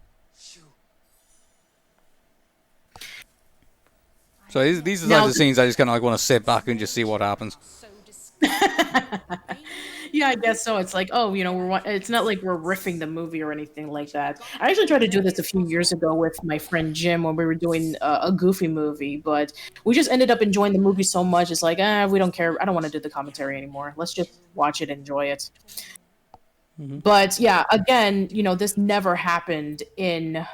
So these are the types of scenes I just kind of like want to sit back and just see what happens. Yeah, I guess so. It's like, oh, it's not like we're riffing the movie or anything like that. I actually tried to do this a few years ago with my friend Jim when we were doing a Goofy movie, but we just ended up enjoying the movie so much. It's like, we don't care. I don't want to do the commentary anymore. Let's just watch it, enjoy it. Mm-hmm. But yeah, again, this never happened in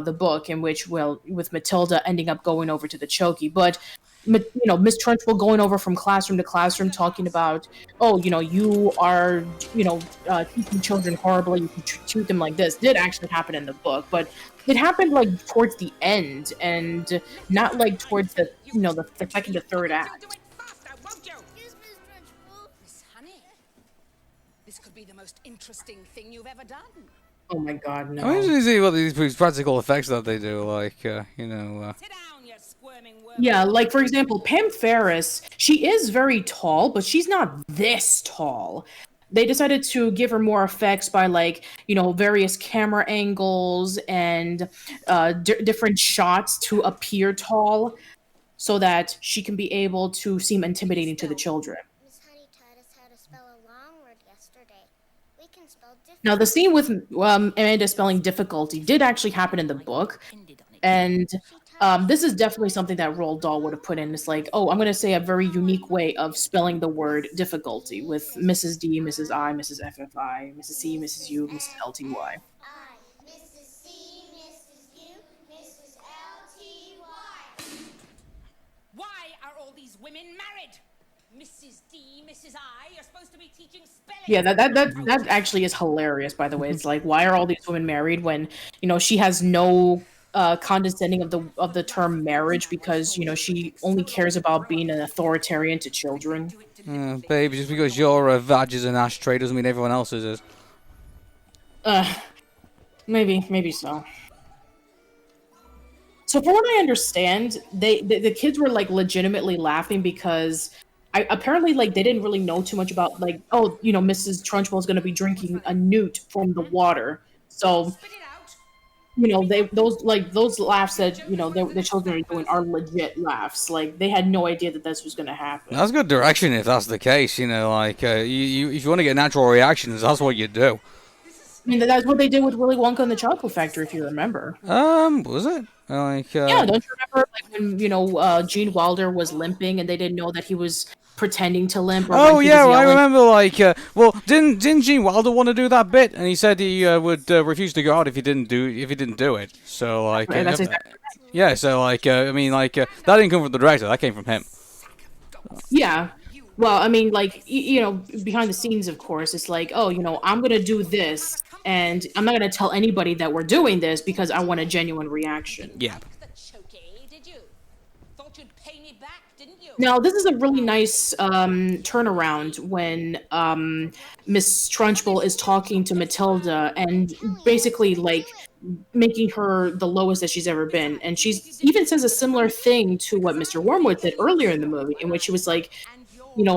the book, in which, with Matilda ending up going over to the Chokey, but Miss Trunchbull going over from classroom to classroom talking about, oh, you are, teaching children horribly, you can treat them like this, did actually happen in the book, but it happened like towards the end and not like towards the, the second to third act. Miss Honey, this could be the most interesting thing you've ever done. Oh my God, no. I usually see what these practical effects that they do, like, Sit down, you squirming worm. Yeah, like, for example, Pam Farris, she is very tall, but she's not this tall. They decided to give her more effects by, like, various camera angles and different shots to appear tall so that she can be able to seem intimidating to the children. Miss Honey taught us how to spell a long word yesterday. We can spell differently. Now, the scene with Amanda spelling difficulty did actually happen in the book, and this is definitely something that Roald Dahl would have put in. It's like, oh, I'm going to say a very unique way of spelling the word difficulty with Mrs. D, Mrs. I, Mrs. FFI, Mrs. C, Mrs. U, Mrs. LTY. Mrs. C, Mrs. U, Mrs. LTY. Why are all these women married? Mrs. D, Mrs. I, you're supposed to be teaching spelling. Yeah, that actually is hilarious, by the way. It's like, why are all these women married when, she has no condescending of the term marriage because, she only cares about being an authoritarian to children. Baby, just because your vag is an ashtray doesn't mean everyone else's is. Maybe so. So from what I understand, the kids were like legitimately laughing because apparently like they didn't really know too much about like, oh, Mrs. Trunchbull is going to be drinking a newt from the water. So Spit it out. those laughs that the children are doing are legit laughs. Like they had no idea that this was going to happen. That's good direction if that's the case. If you want to get natural reactions, that's what you do. I mean, that's what they did with Willy Wonka and the Chocolate Factory, if you remember. Was it? Yeah, don't you remember when Gene Wilder was limping and they didn't know that he was pretending to limp? Oh yeah, I remember. Didn't Gene Wilder want to do that bit, and he said he would refuse to go out if he didn't do it. So that's exactly right. yeah. So that didn't come from the director. That came from him. Yeah. Well, I mean, behind the scenes, of course, it's like, oh, I'm going to do this, and I'm not going to tell anybody that we're doing this because I want a genuine reaction. Yeah. Now, this is a really nice turnaround when Miss Trunchbull is talking to Matilda and basically, making her the lowest that she's ever been. And she even says a similar thing to what Mr. Wormwood did earlier in the movie, in which she was like,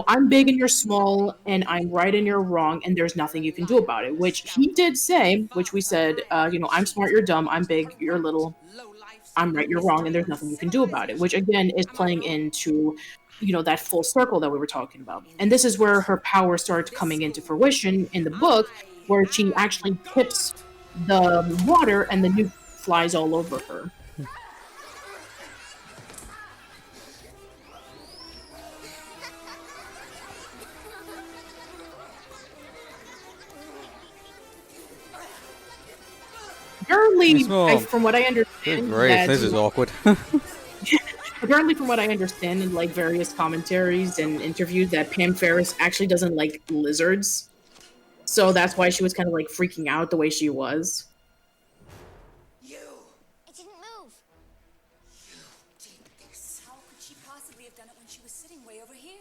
I'm big and you're small, and I'm right and you're wrong, and there's nothing you can do about it. Which he did say, which we said, I'm smart, you're dumb, I'm big, you're little, I'm right, you're wrong, and there's nothing you can do about it. Which, again, is playing into, that full circle that we were talking about. And this is where her power starts coming into fruition in the book, where she actually tips the water and the nuke flies all over her. Apparently, from what I understand, great. This is awkward. Apparently, from what I understand in various commentaries and interviews, that Pam Farris actually doesn't like lizards, so that's why she was kind of freaking out the way she was. I didn't move. You did this. How could she possibly have done it when she was sitting way over here?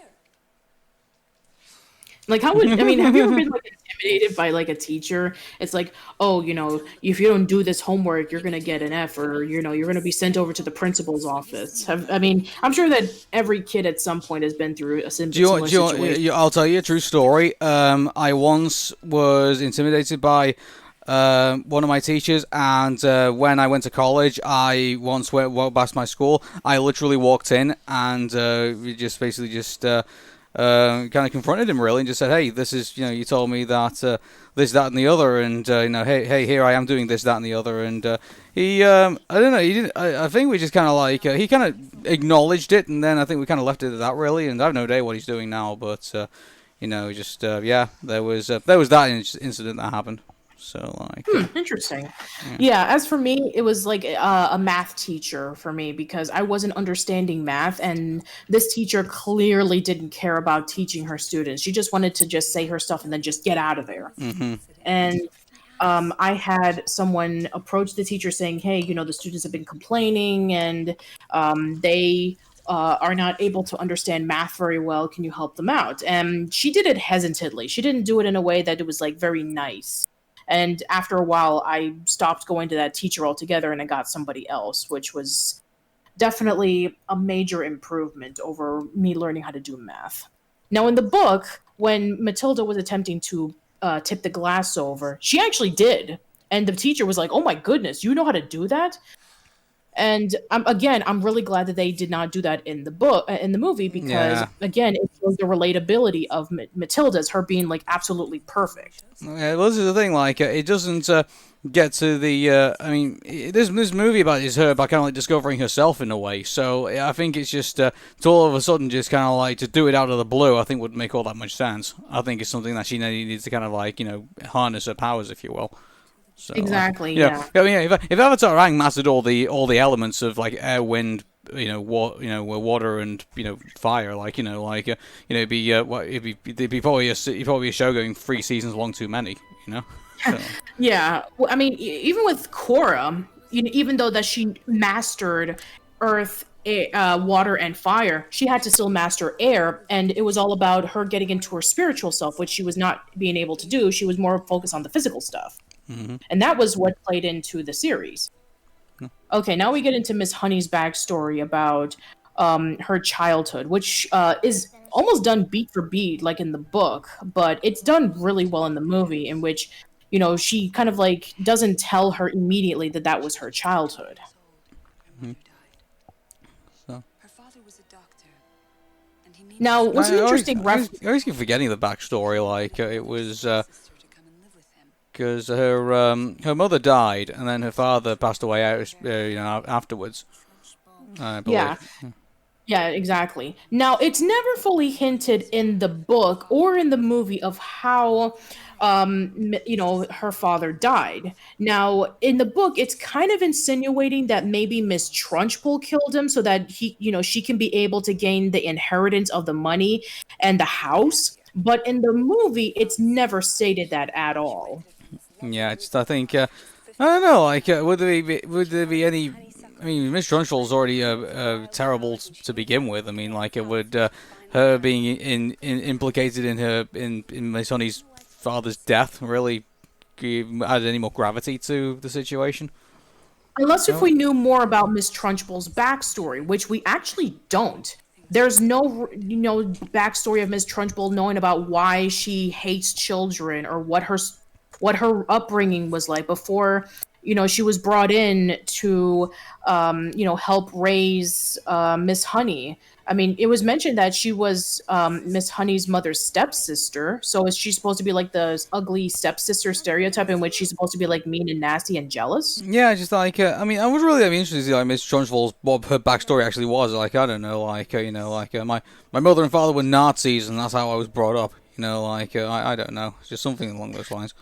Have you ever been intimidated by a teacher? It's like, oh, if you don't do this homework, you're gonna get an F, or you're gonna be sent over to the principal's office. I'm sure that every kid at some point has been through a similar situation. I'll tell you a true story. I once was intimidated by one of my teachers, and when I went to college, I once walked past my school. I literally walked in, and we just kind of confronted him really and just said, hey, this is, you told me that this, that, and the other, and hey, here I am doing this, that, and the other, and he, I don't know, he didn't. I think we just kind of he kind of acknowledged it, and then I think we kind of left it at that really, and I have no idea what he's doing now, but yeah, there was that incident that happened. So interesting. Yeah, as for me, it was a math teacher for me because I wasn't understanding math, and this teacher clearly didn't care about teaching her students. She just wanted to just say her stuff and then just get out of there. Mm-hmm. And I had someone approach the teacher saying, hey, the students have been complaining and they are not able to understand math very well. Can you help them out? And she did it hesitantly. She didn't do it in a way that it was very nice. And after a while, I stopped going to that teacher altogether and I got somebody else, which was definitely a major improvement over me learning how to do math. Now, in the book, when Matilda was attempting to tip the glass over, she actually did. And the teacher was like, oh my goodness, you know how to do that? And I'm really glad that they did not do that in the movie, because again, it shows the relatability of Matilda as her being absolutely perfect. Yeah, well, this is the thing. It doesn't get to the. This movie is her about kind of discovering herself in a way. So I think it's just to all of a sudden just kind of to do it out of the blue. I think would make all that much sense. I think it's something that she needs to kind of harness her powers, if you will. So, exactly. Yeah. If Avatar Aang mastered all the elements of air, wind, water and fire, it'd be probably a show going 3 seasons long too many, So. Yeah. Well, even with Korra, even though that she mastered earth, water, and fire, she had to still master air, and it was all about her getting into her spiritual self, which she was not being able to do. She was more focused on the physical stuff. Mm-hmm. And that was what played into the series. Okay, now we get into Miss Honey's backstory about her childhood, which is almost done beat for beat like in the book, but it's done really well in the movie, in which she kind of like doesn't tell her immediately that that was her childhood. So. Her father was a doctor, and he needed Now, what's an interesting I reference? always keep forgetting the backstory. Like it was his sister to come and live with him. because her mother died, and then her father passed away afterwards. I believe. Yeah. Yeah, exactly. Now, it's never fully hinted in the book or in the movie of how, her father died. Now, in the book, it's kind of insinuating that maybe Miss Trunchbull killed him so that she can be able to gain the inheritance of the money and the house. But in the movie, it's never stated that at all. Yeah, I think I don't know. Like, would there be any? I mean, Miss Trunchbull's already terrible to begin with. I mean, like, it would her being implicated in Miss Honey's father's death really add any more gravity to the situation? Unless if we knew more about Miss Trunchbull's backstory, which we actually don't. There's no backstory of Miss Trunchbull knowing about why she hates children or what her upbringing was like before she was brought in to help raise Miss Honey. I mean, it was mentioned that she was Miss Honey's mother's stepsister. So is she supposed to be like the ugly stepsister stereotype in which she's supposed to be like mean and nasty and jealous? Yeah, just like I mean, I would really be interested to see like Miss Trunchbull's what her backstory actually was. Like, I don't know, like my mother and father were Nazis, and that's how I was brought up. I don't know, it's just something along those lines.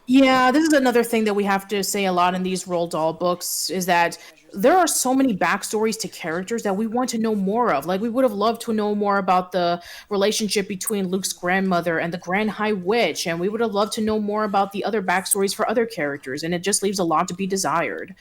Yeah, this is another thing that we have to say a lot in these Roald Dahl books is that there are so many backstories to characters that we want to know more of. Like, we would have loved to know more about the relationship between Luke's grandmother and the Grand High Witch, and we would have loved to know more about the other backstories for other characters, and it just leaves a lot to be desired.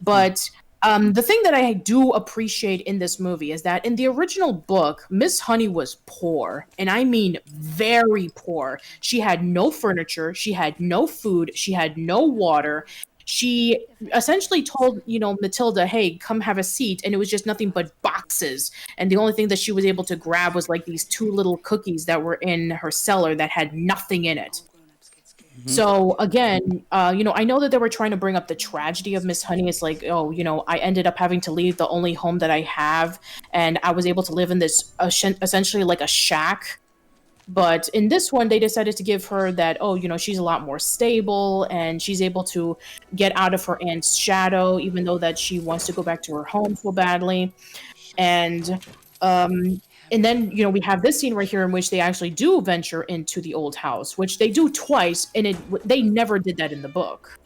But the thing that I do appreciate in this movie is that in the original book, Miss Honey was poor, and I mean very poor. She had no furniture, she had no food, she had no water. She essentially told, Matilda, hey, come have a seat, and it was just nothing but boxes. And the only thing that she was able to grab was like these 2 little cookies that were in her cellar that had nothing in it. So again, I know that they were trying to bring up the tragedy of Miss Honey. It's like, I ended up having to leave the only home that I have, and I was able to live in this essentially like a shack. But in this one, they decided to give her that, she's a lot more stable, and she's able to get out of her aunt's shadow, even though that she wants to go back to her home so badly. And then, we have this scene right here in which they actually do venture into the old house, which they do twice, and they never did that in the book.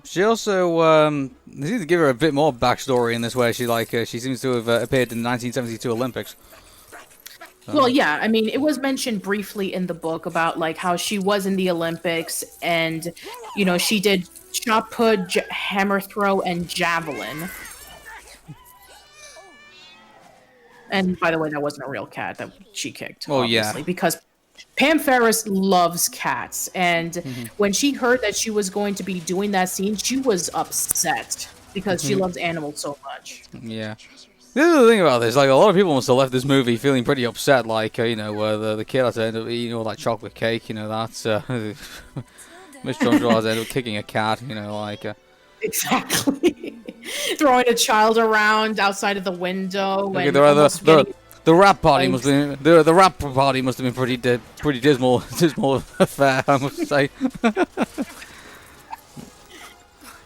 She also they need to give her a bit more backstory in this way. She seems to have appeared in the 1972 Olympics. Well, yeah, I mean, it was mentioned briefly in the book about like how she was in the Olympics, and she did shot put, hammer throw, and javelin. And by the way, that wasn't a real cat that she kicked. Oh, obviously, yeah. Because Pam Farris loves cats. And when she heard that she was going to be doing that scene, she was upset because she loves animals so much. Yeah. The other thing about this, like, a lot of people must have left this movie feeling pretty upset, like, where the kid had to end up eating all that chocolate cake, that's, Miss Trunchbull has ended up kicking a cat, Exactly. Throwing a child around outside of the window. Okay, And the rap party must have been the rap party must have been pretty dismal affair, I must say.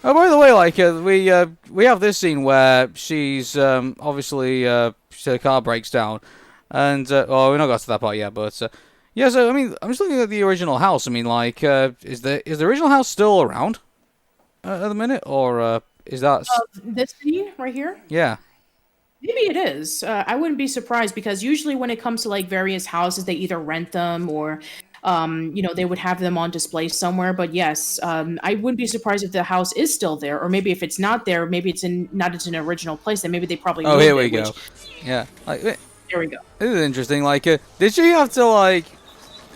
Oh, by the way, like we have this scene where she's obviously her car breaks down, and we're not got to that part yet, but yeah. So I mean, I'm just looking at the original house. I mean, like, is the original house still around at the minute, or is that this scene right here? Yeah. Maybe it is. I wouldn't be surprised because usually when it comes to like various houses, they either rent them or, they would have them on display somewhere. But yes, I wouldn't be surprised if the house is still there, or maybe if it's not there, maybe it's not in an original place. Then maybe they probably. Oh, here we go. Yeah. Like, there we go. This is interesting. Like, did she have to like,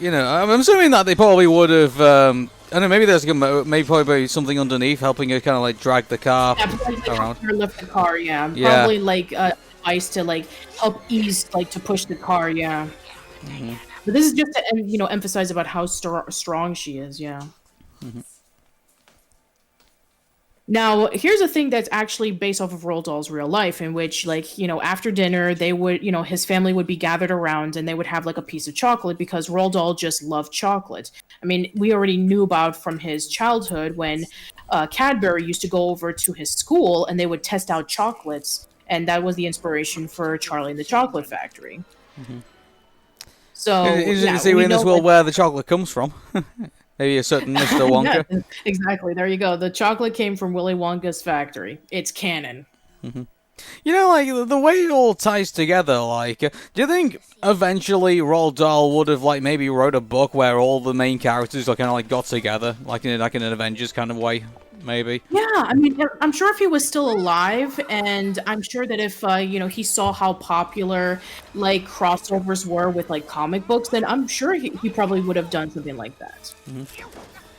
I'm assuming that they probably would have. I don't know. Maybe there's probably something underneath helping her kind of like drag the car around. Or lift the car, yeah. Yeah. Probably like a device to like help ease, like to push the car, yeah. But this is just to emphasize about how strong she is. Yeah. Now, here's a thing that's actually based off of Roald Dahl's real life, in which, like, after dinner, they would, his family would be gathered around and they would have like a piece of chocolate because Roald Dahl just loved chocolate. I mean, we already knew about from his childhood when Cadbury used to go over to his school and they would test out chocolates, and that was the inspiration for Charlie and the Chocolate Factory. So, you see in this world where the chocolate comes from. Maybe a certain Mr. Wonka. Yeah, exactly. There you go. The chocolate came from Willy Wonka's factory. It's canon. Like, the way it all ties together, like, do you think eventually Roald Dahl would have, like, maybe wrote a book where all the main characters kind of, like, got together, like in an Avengers kind of way, maybe? Yeah, I mean, I'm sure if he was still alive, and I'm sure that if, he saw how popular, like, crossovers were with, like, comic books, then I'm sure he probably would have done something like that.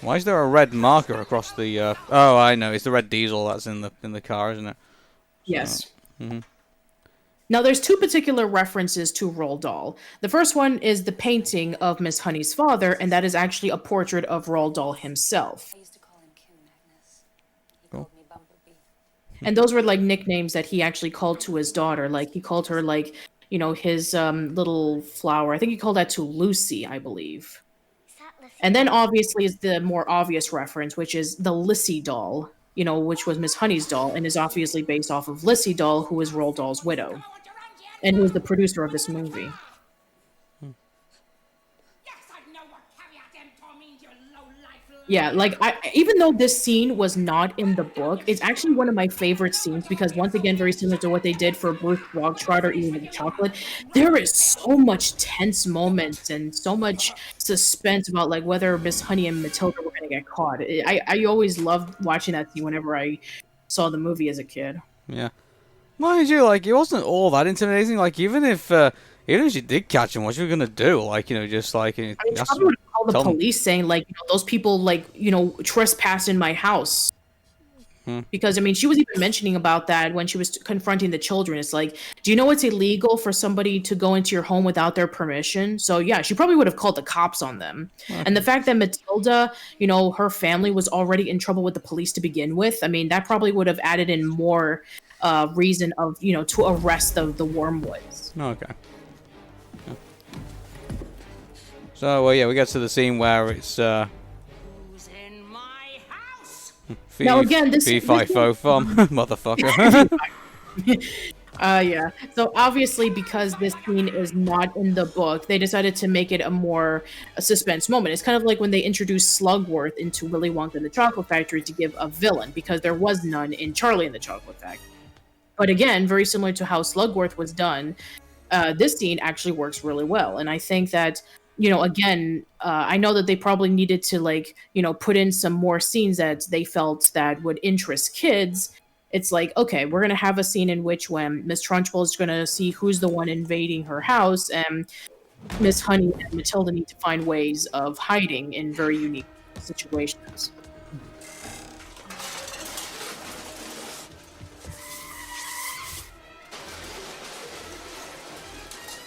Why is there a red marker across the, oh, I know, it's the red diesel that's in the car, isn't it? Yes. Now, there's two particular references to Roald Dahl. The first one is the painting of Miss Honey's father, and that is actually a portrait of Roald Dahl himself. I used to call him Coon, Agnes. He called me Bumblebee. And those were like nicknames that he actually called to his daughter. Like he called her like, his little flower. I think he called that to Lucy, I believe. And then obviously is the more obvious reference, which is the Lissy doll, which was Miss Honey's doll and is obviously based off of Lissy Doll, who is Roald Dahl's widow and who is the producer of this movie. Yeah, like, even though this scene was not in the book, it's actually one of my favorite scenes because, once again, very similar to what they did for Bruce Frogtrotter eating the chocolate, there is so much tense moments and so much suspense about, like, whether Miss Honey and Matilda were going to get caught. I always loved watching that scene whenever I saw the movie as a kid. Yeah. Mind you, like, it wasn't all that intimidating. Like, even if you did catch him, what you were going to do? Like, just like... I mean, probably would call the police saying, like, those people, like, trespassed in my house. Because, I mean, she was even mentioning about that when she was confronting the children. It's like, do you know it's illegal for somebody to go into your home without their permission? So, yeah, she probably would have called the cops on them. Okay. And the fact that Matilda, her family was already in trouble with the police to begin with, I mean, that probably would have added in more reason of, to arrest the Wormwoods. Okay. So, well, yeah, we get to the scene where it's, Who's in my house? Now, again, this motherfucker. Yeah. So, obviously, because this scene is not in the book, they decided to make it a suspense moment. It's kind of like when they introduced Slugworth into Willy Wonka and the Chocolate Factory to give a villain, because there was none in Charlie and the Chocolate Factory. But again, very similar to how Slugworth was done, this scene actually works really well. And I think that, again, I know that they probably needed to, like, put in some more scenes that they felt that would interest kids. It's like, okay, we're going to have a scene in which when Miss Trunchbull is going to see who's the one invading her house, and Miss Honey and Matilda need to find ways of hiding in very unique situations.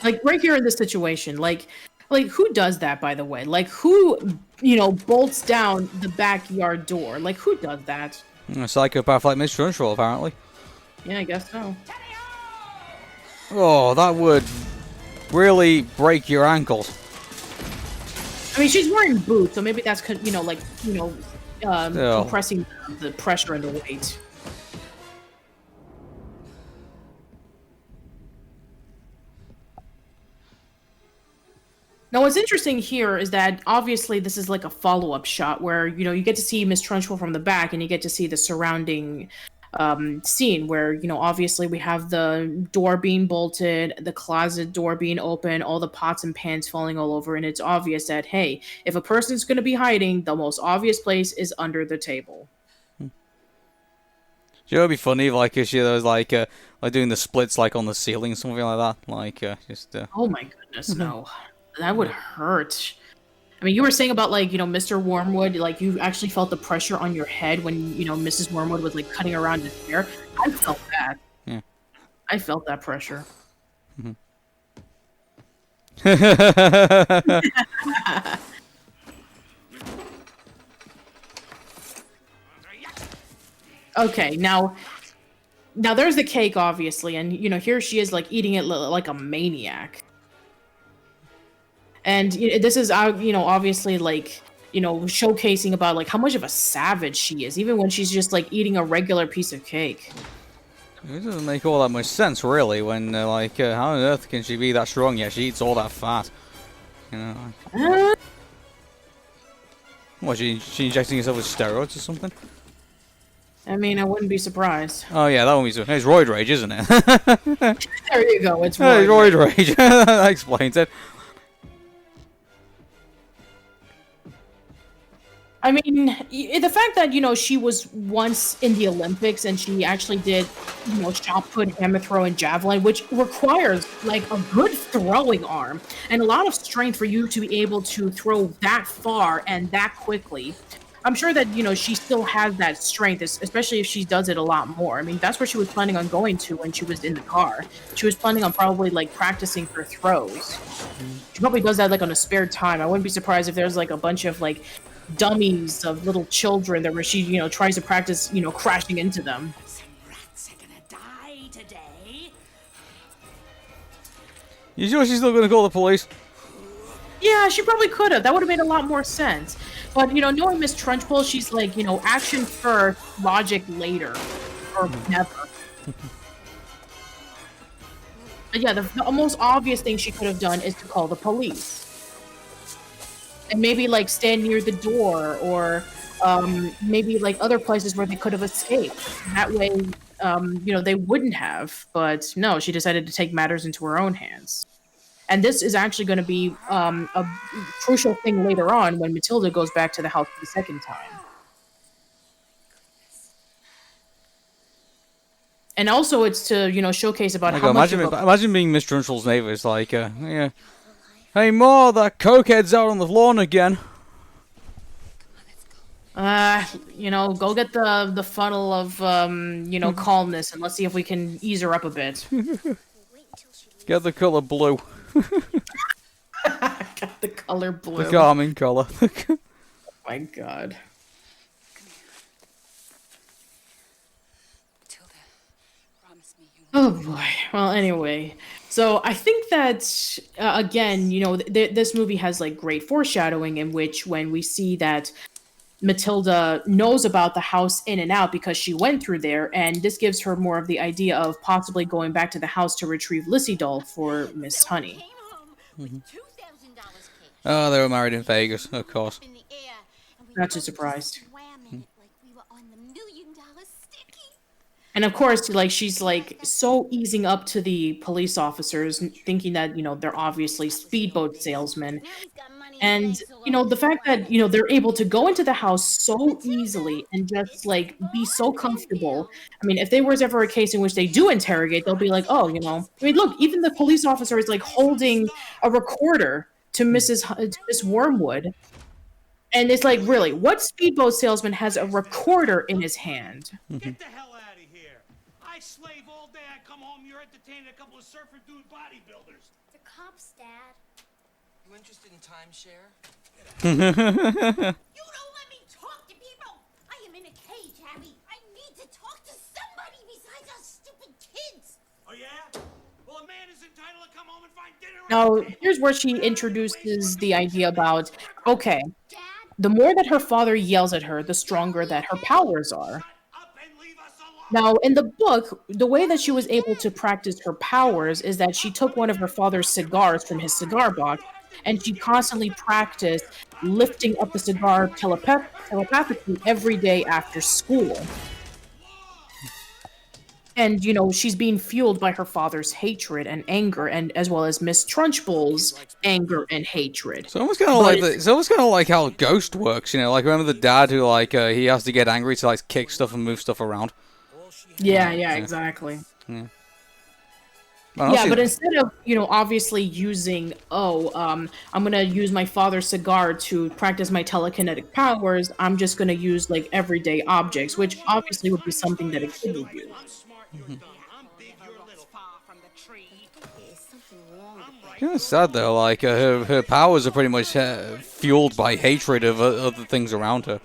Like, right here in this situation, like who does that, by the way? Like, who, bolts down the backyard door? Like, who does that? A psychopath like Miss Trunchbull, apparently. Yeah, I guess so. Oh, that would really break your ankles. I mean, she's wearing boots, so maybe that's, compressing the pressure and the weight. Now, what's interesting here is that obviously this is like a follow-up shot where, you get to see Miss Trunchbull from the back and you get to see the surrounding scene where, obviously we have the door being bolted, the closet door being open, all the pots and pans falling all over. And it's obvious that, hey, if a person's going to be hiding, the most obvious place is under the table. It'd be funny, like, if she was like doing the splits, like, on the ceiling, something like that. Like, just. Oh my goodness, no. That would hurt. I mean, you were saying about, like, Mr. Wormwood, like, you actually felt the pressure on your head when, Mrs. Wormwood was, like, cutting around his hair. I felt that. Yeah. I felt that pressure. Okay, now there's the cake, obviously, and here she is, like, eating it like a maniac. And this is obviously, like, showcasing about, like, how much of a savage she is, even when she's just, like, eating a regular piece of cake. It doesn't make all that much sense, really, when, like, how on earth can she be that strong yet she eats all that fat? What, she injecting herself with steroids or something? I mean, I wouldn't be surprised. Oh yeah, that one be so. It's roid rage, isn't it? There you go, it's Hey, roid roid rage. That explains it. I mean, the fact that, she was once in the Olympics and she actually did, shot put, hammer throw, and javelin, which requires, like, a good throwing arm and a lot of strength for you to be able to throw that far and that quickly. I'm sure that, she still has that strength, especially if she does it a lot more. I mean, that's where she was planning on going to when she was in the car. She was planning on probably, like, practicing her throws. She probably does that, like, on a spare time. I wouldn't be surprised if there's, like, a bunch of, like, dummies of little children that where she, tries to practice, crashing into them. Some rats are gonna die today. You sure she's still gonna call the police? Yeah, she probably could have. That would have made a lot more sense. But, knowing Miss Trunchbull, she's like, action first, logic later. Or never. But yeah, the most obvious thing she could have done is to call the police. And maybe, like, stand near the door, or maybe, like, other places where they could have escaped. That way, they wouldn't have. But no, she decided to take matters into her own hands. And this is actually going to be a crucial thing later on when Matilda goes back to the house for the second time. And also, it's to, showcase about how much imagine being Miss Trunchbull's neighbor. It's like, yeah. Hey, Ma, that cokehead's out on the lawn again. Go get the funnel of, calmness, and let's see if we can ease her up a bit. Get the color blue. Got the color blue. The calming color. Oh my god. Matilda, promise me you Oh boy. Well, anyway. So I think that, again, this movie has, like, great foreshadowing in which when we see that Matilda knows about the house in and out because she went through there, and this gives her more of the idea of possibly going back to the house to retrieve Lissy doll for Miss Honey. Oh, they were married in Vegas, of course. Not too surprised. And of course, like, she's, like, so easing up to the police officers, thinking that, they're obviously speedboat salesmen. And, the fact that, they're able to go into the house so easily and just, like, be so comfortable. I mean, if there was ever a case in which they do interrogate, they'll be like, oh, I mean, look, even the police officer is, like, holding a recorder to Miss Wormwood. And it's like, really, what speedboat salesman has a recorder in his hand? Get the hell out of here. I slave all day. I come home, you're entertaining a couple of surfer dude bodybuilders. The cops, Dad. You interested in timeshare? You don't let me talk to people! I am in a cage, Abby! I need to talk to somebody besides us stupid kids! Oh, yeah? Well, a man is entitled to come home and find dinner. Now, here's where she introduces the idea about, okay, the more that her father yells at her, the stronger that her powers are. Now, in the book, the way that she was able to practice her powers is that she took one of her father's cigars from his cigar box, and she constantly practiced lifting up the cigar telepathically every day after school. And, she's being fueled by her father's hatred and anger, and as well as Miss Trunchbull's anger and hatred. It's almost kind of like how Ghost works, like, remember the dad who, like, he has to get angry to, like, kick stuff and move stuff around? Yeah, exactly. Yeah. But instead of, obviously using, I'm going to use my father's cigar to practice my telekinetic powers, I'm just going to use, like, everyday objects, which obviously would be something that a kid would use. There's something wrong with that. Kind of sad though. Like her powers are pretty much fueled by hatred of other things around her.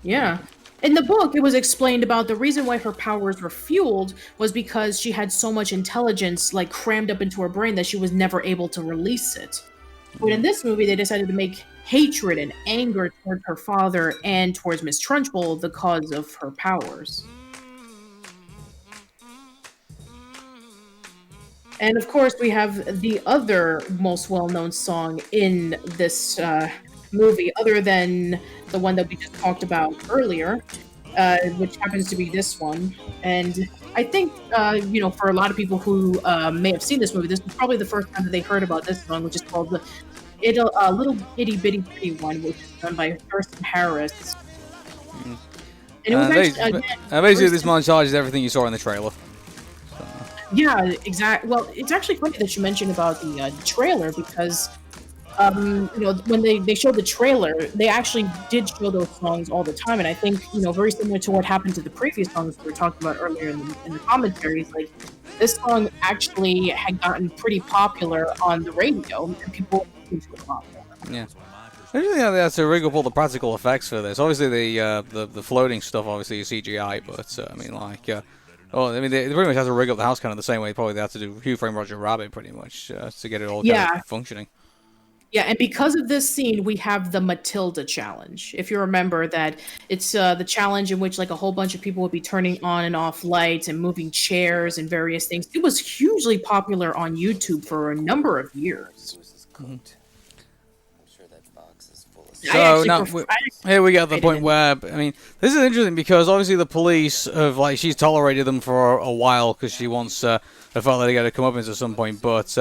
Yeah. In the book, it was explained about the reason why her powers were fueled was because she had so much intelligence, like, crammed up into her brain that she was never able to release it. But in this movie, they decided to make hatred and anger towards her father and towards Miss Trunchbull the cause of her powers. And of course, we have the other most well-known song in this movie, other than the one that we just talked about earlier, which happens to be this one. And I think, for a lot of people who may have seen this movie, this was probably the first time that they heard about this song, which is called the Little Itty Bitty Pretty One, which is done by Tristar Pictures. And it was basically, this montage is everything you saw in the trailer. Yeah, exactly. Well, it's actually funny that you mentioned about the trailer because, when they showed the trailer, they actually did show those songs all the time, and I think, very similar to what happened to the previous songs we were talking about earlier in the commentaries, like, this song actually had gotten pretty popular on the radio, and people listened to it a lot more. Yeah. I really think they had to rig up all the practical effects for this. Obviously, the floating stuff obviously is CGI, but they pretty much had to rig up the house kind of the same way probably they had to do Who Framed Roger Rabbit pretty much to get it all kind of functioning. Yeah, and because of this scene, we have the Matilda challenge. If you remember that, it's the challenge in which like a whole bunch of people would be turning on and off lights and moving chairs and various things. It was hugely popular on YouTube for a number of years. So now here we get to the point where this is interesting because obviously the police have she's tolerated them for a while because she wants her father to get her comeuppance at some point, but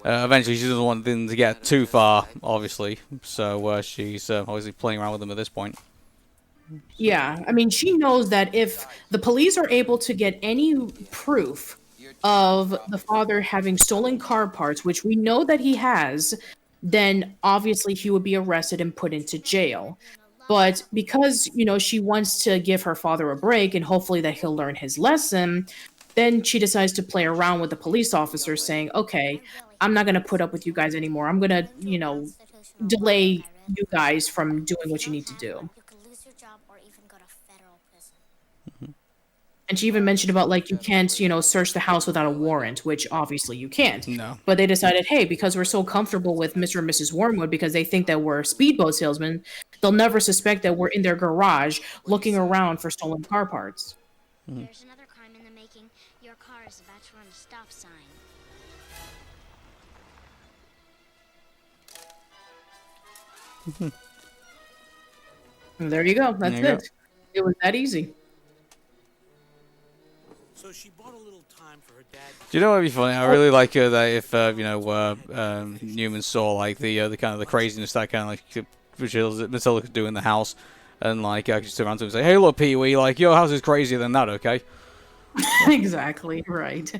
eventually she doesn't want them to get too far, obviously. So she's obviously playing around with them at this point. Yeah, she knows that if the police are able to get any proof of the father having stolen car parts, which we know that he has, then obviously he would be arrested and put into jail. But because, she wants to give her father a break and hopefully that he'll learn his lesson, then she decides to play around with the police officer saying, okay, I'm not going to put up with you guys anymore. I'm going to, delay you guys from doing what you need to do. You could lose your job or even go to federal prison. And she even mentioned about, you can't, search the house without a warrant, which obviously you can't. No. But they decided, hey, because we're so comfortable with Mr. and Mrs. Wormwood, because they think that we're speedboat salesmen, they'll never suspect that we're in their garage looking around for stolen car parts. There's another crime in the making. Your car is about to run a stop sign. And there you go. That's There you it. It was that easy. So she bought a little time for her dad. Do you know what would be funny? I really like that if Newman saw the kind of the craziness that kind of Matilda could do in the house, and just turn around to him and say, "Hey, look, Pee Wee, your house is crazier than that, okay?" Exactly right.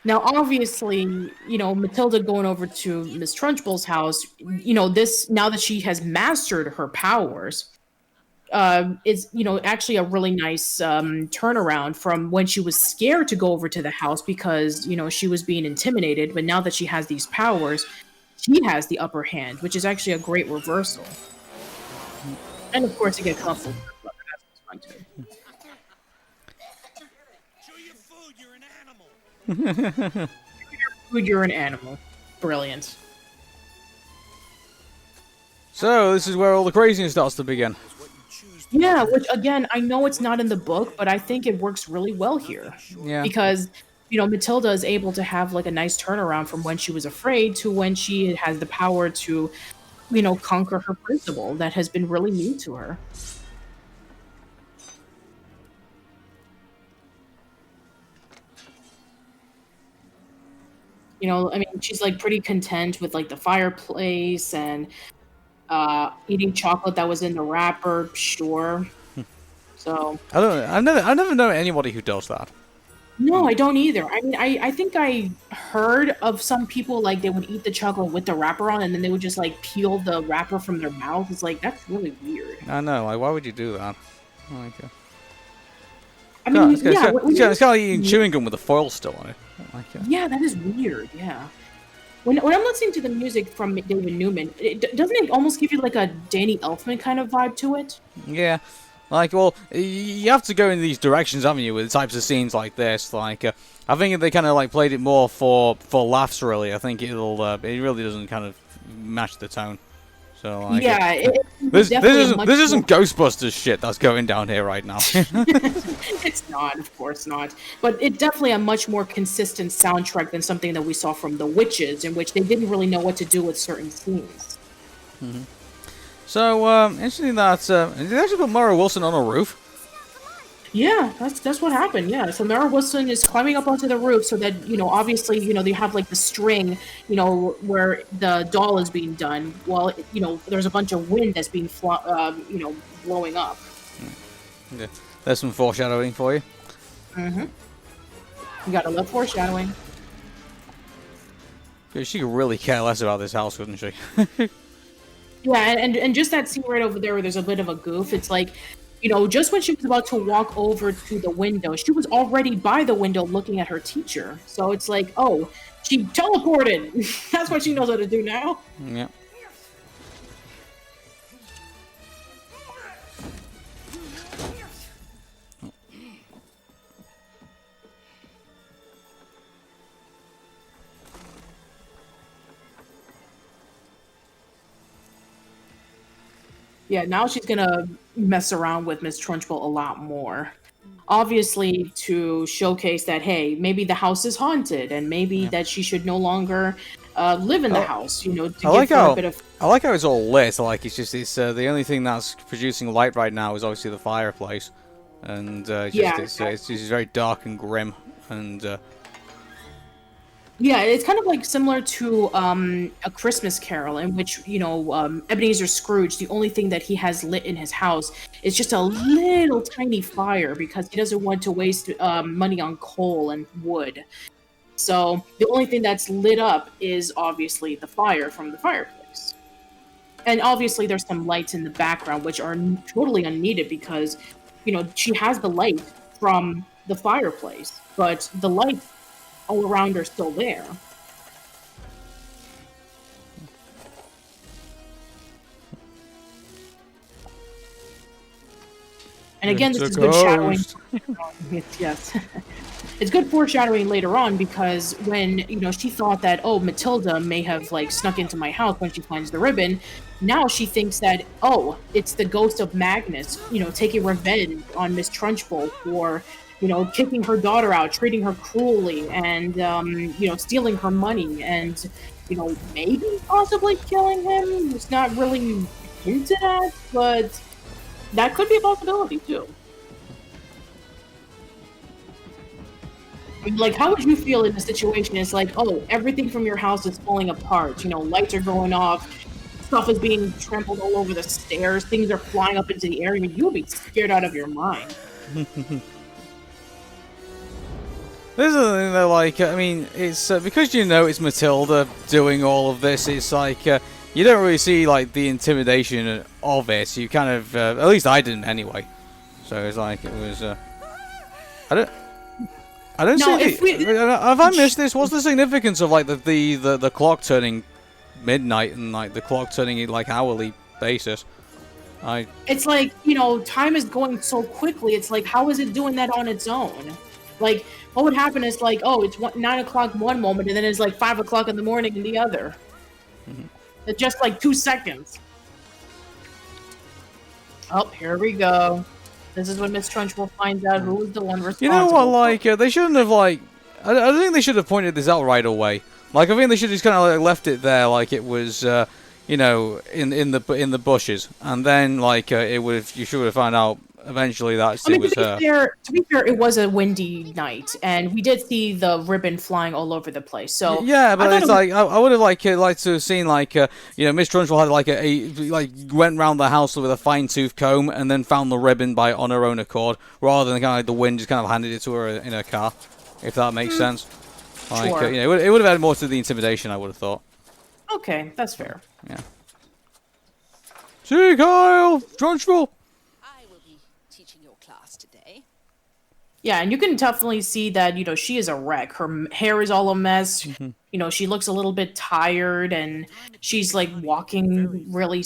Now, obviously, Matilda going over to Miss Trunchbull's house, now that she has mastered her powers, is, actually a really nice turnaround from when she was scared to go over to the house because, she was being intimidated. But now that she has these powers, she has the upper hand, which is actually a great reversal. And of course, you get coupled. That's fun too. Chew your food, you're an animal. Food, you're an animal. Brilliant. So this is where all the craziness starts to begin. Yeah, which again, I know it's not in the book, but I think it works really well here. Yeah. Because, Matilda is able to have a nice turnaround from when she was afraid to when she has the power to, conquer her principal that has been really new to her. She's pretty content with the fireplace and eating chocolate that was in the wrapper, sure. So I've never known anybody who does that. no, I don't either. I think I heard of some people they would eat the chocolate with the wrapper on, and then they would just peel the wrapper from their mouth. It's that's really weird. I know. Why would you do that? I mean, It's yeah, kind of like eating chewing gum with the foil still on it. I don't like it. yeah, that is weird. Yeah. When I'm listening to the music from David Newman, doesn't it almost give you like a Danny Elfman kind of vibe to it? Yeah. Like, well, you have to go in these directions, haven't you, with types of scenes like this. Like, I think if they kind of like played it more for laughs, really, I think it really doesn't kind of match the tone. So, like, Yeah, this definitely isn't Ghostbusters shit that's going down here right now. It's not, of course not. But it's definitely a much more consistent soundtrack than something that we saw from The Witches, in which they didn't really know what to do with certain scenes. So, interesting that did they actually put Mara Wilson on a roof? Yeah, that's what happened. Yeah, so Mara Wilson is climbing up onto the roof so that obviously they have like the string where the doll is being done. Well, there's a bunch of wind that's being blowing up. Yeah. There's some foreshadowing for you. You gotta love foreshadowing. She could really care less about this house, couldn't she? Yeah, and just that scene right over there where there's a bit of a goof. It's like, just when she was about to walk over to the window, she was already by the window looking at her teacher. So it's like, oh, she teleported. That's what she knows how to do now. Yeah. Yeah, now she's gonna mess around with Miss Trunchbull a lot more. Obviously, to showcase that, hey, maybe the house is haunted, and maybe that she should no longer live in the house. To give her a bit of. I like how it's all lit. Like it's the only thing that's producing light right now is obviously the fireplace, and it's just very dark and grim, and. Yeah, it's kind of like similar to A Christmas Carol, in which, Ebenezer Scrooge, the only thing that he has lit in his house is just a little tiny fire because he doesn't want to waste money on coal and wood. So the only thing that's lit up is obviously the fire from the fireplace. And obviously there's some lights in the background which are totally unneeded because, she has the light from the fireplace, but the light all around are still there. And again, this is good shadowing. Yes. It's good foreshadowing later on because when, she thought that, oh, Matilda may have, snuck into my house when she finds the ribbon, now she thinks that, oh, it's the ghost of Magnus, taking revenge on Miss Trunchbull for kicking her daughter out, treating her cruelly, and, stealing her money, and, maybe possibly killing him. It's not really hinted at, but that could be a possibility, too. How would you feel in a situation? It's like, oh, everything from your house is falling apart. Lights are going off, stuff is being trampled all over the stairs, things are flying up into the air. You would be scared out of your mind. This is the thing though, it's because it's Matilda doing all of this, it's you don't really see the intimidation of it. You kind of, at least I didn't anyway. So it's it was, I don't see have I missed this? What's the significance of the clock turning midnight and the clock turning hourly basis? It's time is going so quickly. It's how is it doing that on its own? What would happen is oh, it's 9 o'clock one moment, and then it's 5 o'clock in the morning in the other. It's just 2 seconds. Oh, here we go. This is when Miss Trunchbull finds out who is the one responsible. You know what? They shouldn't have I don't think they should have pointed this out right away. I think they should have just kind of left it there, it was, in the bushes, and then you should have found out eventually that it was her. To be fair, it was a windy night, and we did see the ribbon flying all over the place. So yeah, but it's I would have liked to have seen Miss Trunchbull had went round the house with a fine tooth comb and then found the ribbon on her own accord, rather than the wind just kind of handed it to her in her car, if that makes sense. Sure. It would have added more to the intimidation, I would have thought. Okay, that's fair. Yeah. See, Kyle, Trunchbull. Yeah, and you can definitely see that, she is a wreck. Her hair is all a mess. She looks a little bit tired, and she's like walking really,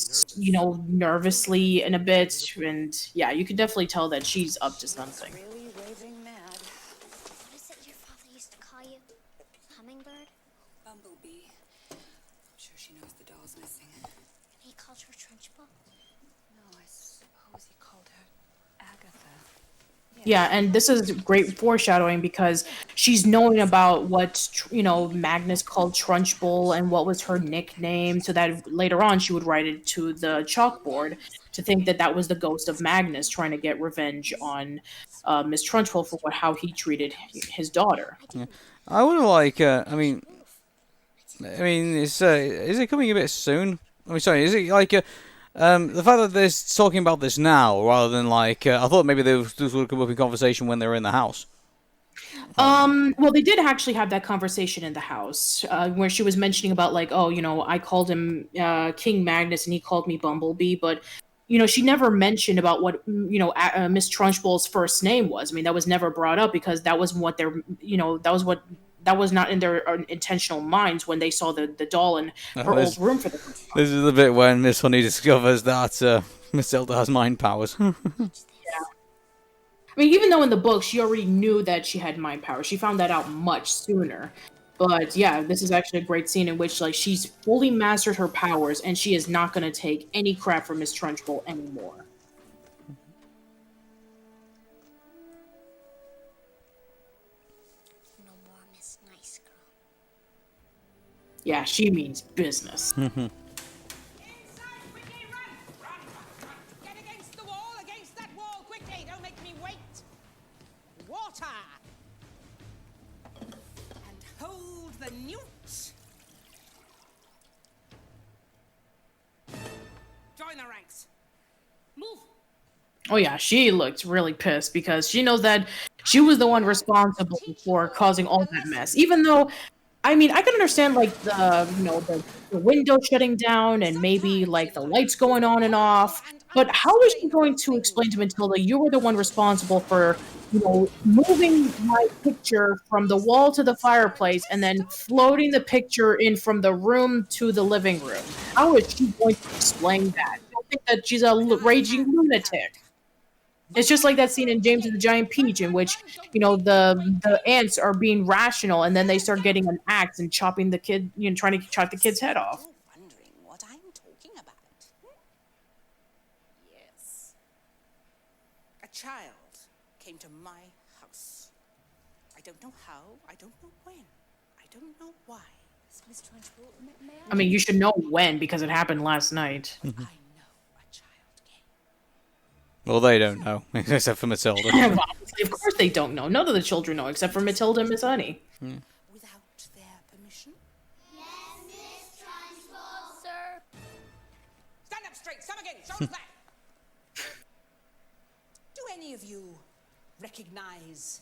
nervously in a bit. And yeah, you can definitely tell that she's up to something. Really raving mad. What is it your father used to call you? Hummingbird? Bumblebee. I'm sure she knows the doll's missing. He called her Trunchbull? No, I suppose he called her Agatha. Yeah, and this is great foreshadowing because she's knowing about what, Magnus called Trunchbull and what was her nickname, so that later on she would write it to the chalkboard to think that that was the ghost of Magnus trying to get revenge on Miss Trunchbull for how he treated his daughter. I would like. Is it coming a bit soon? Sorry. Is it like the fact that they're talking about this now rather than like I thought maybe this would come up in conversation when they were in the house. Well, they did actually have that conversation in the house, where she was mentioning about like, oh, I called him King Magnus and he called me Bumblebee, but she never mentioned about what Miss Trunchbull's first name was. I mean, that was never brought up because that wasn't what their that was not in their intentional minds when they saw the doll in her old room for the first time. This is the bit when Miss Honey discovers that Matilda has mind powers. Yeah. I mean, even though in the book she already knew that she had mind powers, she found that out much sooner. But yeah, this is actually a great scene in which like she's fully mastered her powers and she is not going to take any crap from Miss Trunchbull anymore. No more Miss Nice Girl. Yeah, she means business. Inside, quickly, run! Run! Get against the wall, against that wall, quickly! Don't make me wait! Water! And hold the newt! Join the ranks! Move! Oh yeah, she looked really pissed because she knows that she was the one responsible for causing all that mess. Even though, I mean, I can understand like the window shutting down and maybe like the lights going on and off, but how is she going to explain to Matilda you were the one responsible for moving my picture from the wall to the fireplace and then floating the picture in from the room to the living room? How is she going to explain that? I don't think that she's a raging lunatic. It's just like that scene in James and the Giant Peach in which, the ants are being rational and then they start getting an axe and chopping the kid, trying to chop the kid's head off. You're wondering what I'm talking about. Yes. A child came to my house. I don't know how, I don't know when, I don't know why. Miss Trunchbull, may I? I mean, you should know when because it happened last night. I know a child came. Well, they don't know, except for Matilda. Obviously, of course they don't know. None of the children know except for Matilda and Miss Honey. Without their permission? Yes, Miss Trunchbull, sir. Stand up straight, some again, shoulders back! Do any of you recognize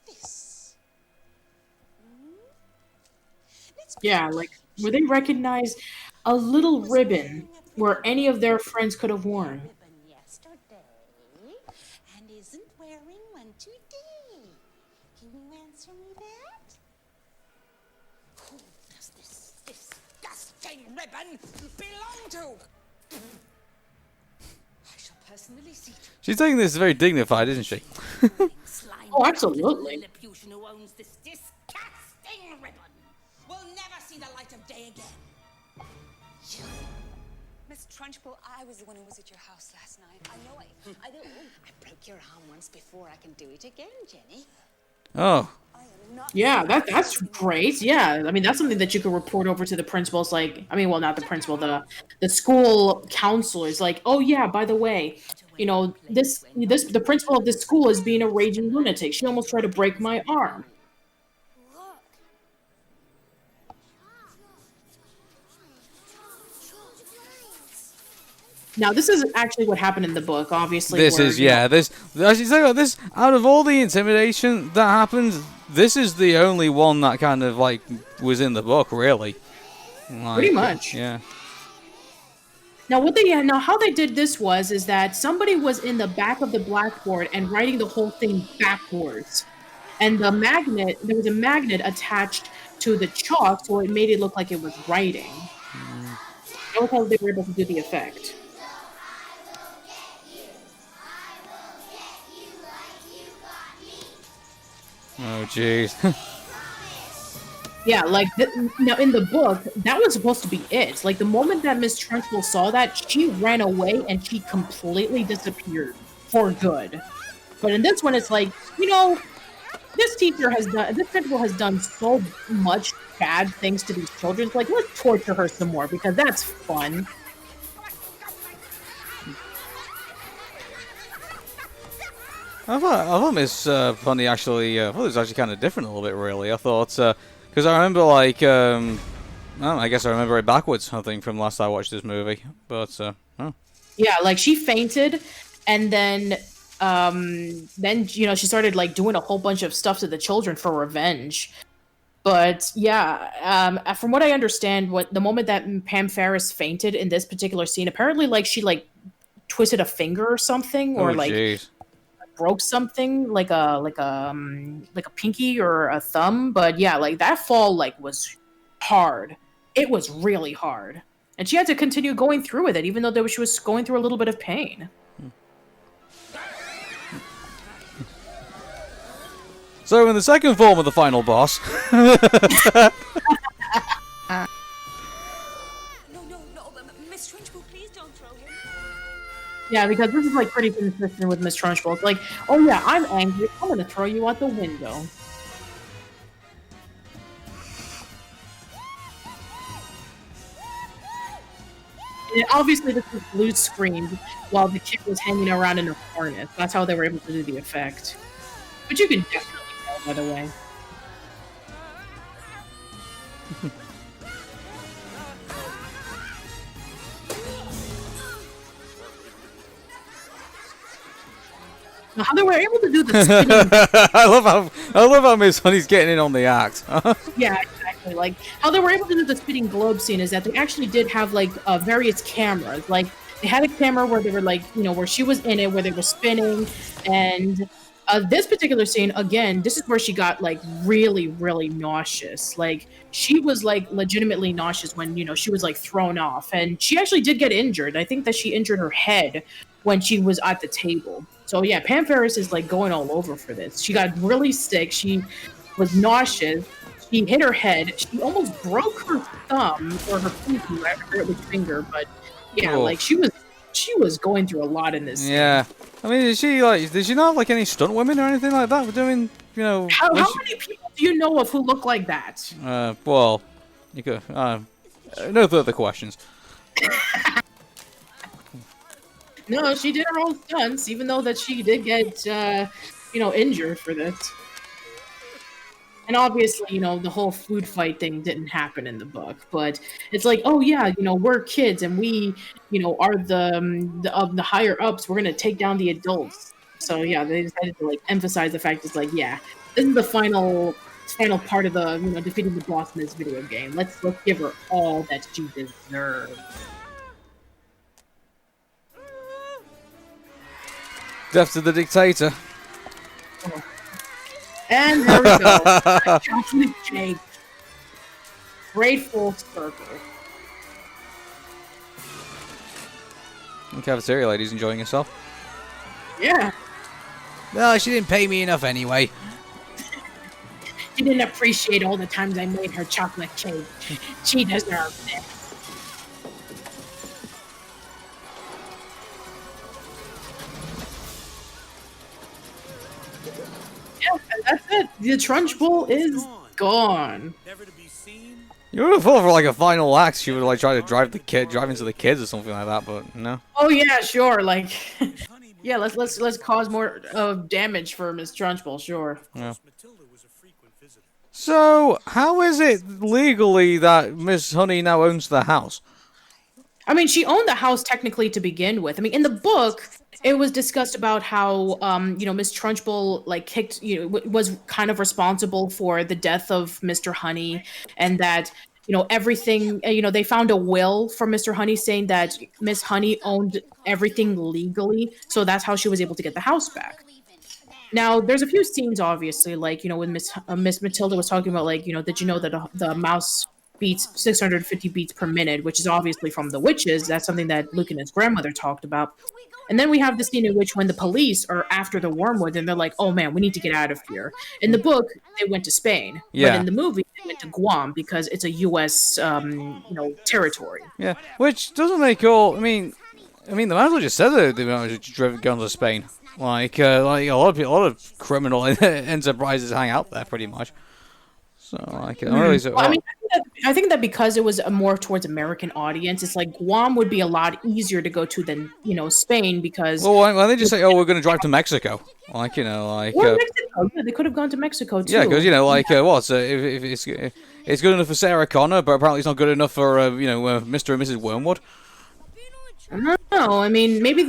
this? Let's Yeah, like, where they recognize a little ribbon where any of their friends could have worn. ribbon yesterday and isn't wearing one today. Can you answer me that? Who does this disgusting ribbon belong to? I shall personally see to She's taking this very dignified, isn't she? slime. Oh, absolutely. Lilliputian who owns this disgusting ribbon will never see the light of day again. Miss Trunchbull, I was the one who was at your house last night. I know I broke your arm once before. I can do it again, Jenny. Oh. am not. Yeah, that's great. Yeah, I mean, that's something that you could report over to the principals. Like, I mean, well, not the principal, the school counselors. Like, oh yeah, by the way, the principal of this school is being a raging lunatic. She almost tried to break my arm. Now, this is actually what happened in the book, obviously. This where, is, yeah, this, I should say about this, out of all the intimidation that happened, this is the only one that kind of, like, was in the book, really. Like, pretty much. Yeah. Now how they did this is that somebody was in the back of the blackboard and writing the whole thing backwards. And there was a magnet attached to the chalk, so it made it look like it was writing. That was how they were able to do the effect. Oh, jeez. Yeah, like, now in the book, that was supposed to be it. Like, the moment that Miss Trunchbull saw that, she ran away and she completely disappeared for good. But in this one, it's like, this principal has done so much bad things to these children. It's like, let's torture her some more because that's fun. I thought Miss Honey actually, I thought it was actually kind of different a little bit, really. I thought, because I remember, like, I guess I remember it backwards, I think, from last I watched this movie. But, Yeah, like, she fainted, and then she started, like, doing a whole bunch of stuff to the children for revenge. But, yeah, from what I understand, the moment that Pam Farris fainted in this particular scene, apparently, like, she, like, twisted a finger or something, or, geez. broke something like a pinky or a thumb. But yeah, like that fall was hard. It was really hard, and she had to continue going through with it even though she was going through a little bit of pain. So in the second form of the final boss No, Miss Trunchbull, please don't throw him. Yeah, because this is like pretty consistent with Miss Trunchbull. It's like, oh yeah, I'm angry, I'm gonna throw you out the window. And obviously this was blue screened while the kid was hanging around in a harness. That's how they were able to do the effect. But you can definitely tell, by the way. How they were able to do the spinning. I love how Miss Honey's getting in on the act. Yeah, exactly. Like how they were able to do the spinning globe scene is that they actually did have like various cameras. Like they had a camera where they were like, where she was in it, where they were spinning, and this particular scene, again, this is where she got like really, really nauseous. Like she was like legitimately nauseous when she was like thrown off, and she actually did get injured. I think that she injured her head when she was at the table. So yeah, Pam Farris is like going all over for this. She got really sick. She was nauseous. She hit her head. She almost broke her thumb or her pinky. I forget which finger, but yeah, like she was going through a lot in this. Yeah, I mean, did she not have like any stunt women or anything like that? Doing, How many people do you know of who look like that? Well, you could. No further questions. No, she did her own stunts, even though that she did get, injured for this. And obviously, the whole food fight thing didn't happen in the book. But it's like, oh yeah, we're kids and we, are the higher ups. We're gonna take down the adults. So yeah, they decided to like emphasize the fact it's like, yeah, this is the final part of the defeating the boss in this video game. Let's give her all that she deserves. Death to the dictator. And there we go. Chocolate cake. Great full circle. The cafeteria lady's enjoying herself. Yeah. Well, she didn't pay me enough anyway. She didn't appreciate all the times I made her chocolate cake. She deserves it. Yeah, and that's it. The Trunchbull is gone. Never to be seen. You would have thought for like a final act she would like try to drive into the kids or something like that, but no. Oh yeah, sure. Like, yeah, let's cause more damage for Miss Trunchbull, sure. Yeah. So, how is it legally that Miss Honey now owns the house? I mean, she owned the house technically to begin with. I mean, in the book, it was discussed about how, Miss Trunchbull, like, was kind of responsible for the death of Mr. Honey, and that, everything. They found a will from Mr. Honey saying that Miss Honey owned everything legally, so that's how she was able to get the house back. Now, there's a few scenes, obviously, like, when Miss Matilda was talking about, like, did you know that the mouse beats 650 beats per minute, which is obviously from the witches. That's something that Luke and his grandmother talked about. And then we have the scene in which when the police are after the wormwood, and they're like, oh man, we need to get out of here. In the book, they went to Spain. Yeah. But in the movie, they went to Guam because it's a U.S., territory. Yeah, which doesn't make all. I mean, they might as well just said that they might have just gone to Spain. Like a lot of criminal enterprises hang out there, pretty much. So, like, I think that because it was a more towards American audience, it's like Guam would be a lot easier to go to than Spain because. Well, why don't they just say, "Oh, we're going to drive to Mexico"? Or Mexico. Yeah, they could have gone to Mexico too. Yeah, because if it's good enough for Sarah Connor, but apparently it's not good enough for Mr. and Mrs. Wormwood. I don't know. I mean, maybe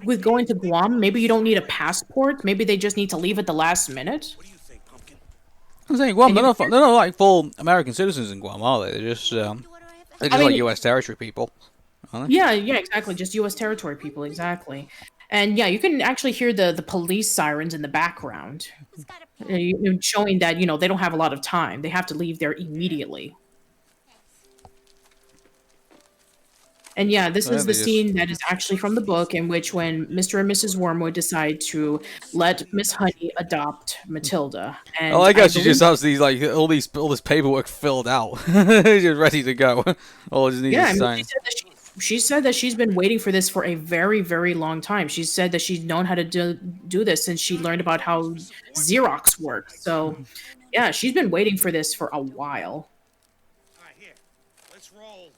with going to Guam, maybe you don't need a passport. Maybe they just need to leave at the last minute. I'm saying Guam. They're not like full American citizens in Guam, are they? They're just like U.S. territory people. Aren't they? Yeah, exactly. Just U.S. territory people, exactly. And yeah, you can actually hear the police sirens in the background, showing that they don't have a lot of time. They have to leave there immediately. And yeah, this is the scene that is actually from the book in which when Mr. and Mrs. Wormwood decide to let Miss Honey adopt Matilda. And I like how she just has these all this paperwork filled out, just ready to go. All it just needs is sign. She said that she's been waiting for this for a very, very long time. She said that she's known how to do this since she learned about how Xerox works. So, yeah, she's been waiting for this for a while. All right, here. Let's roll.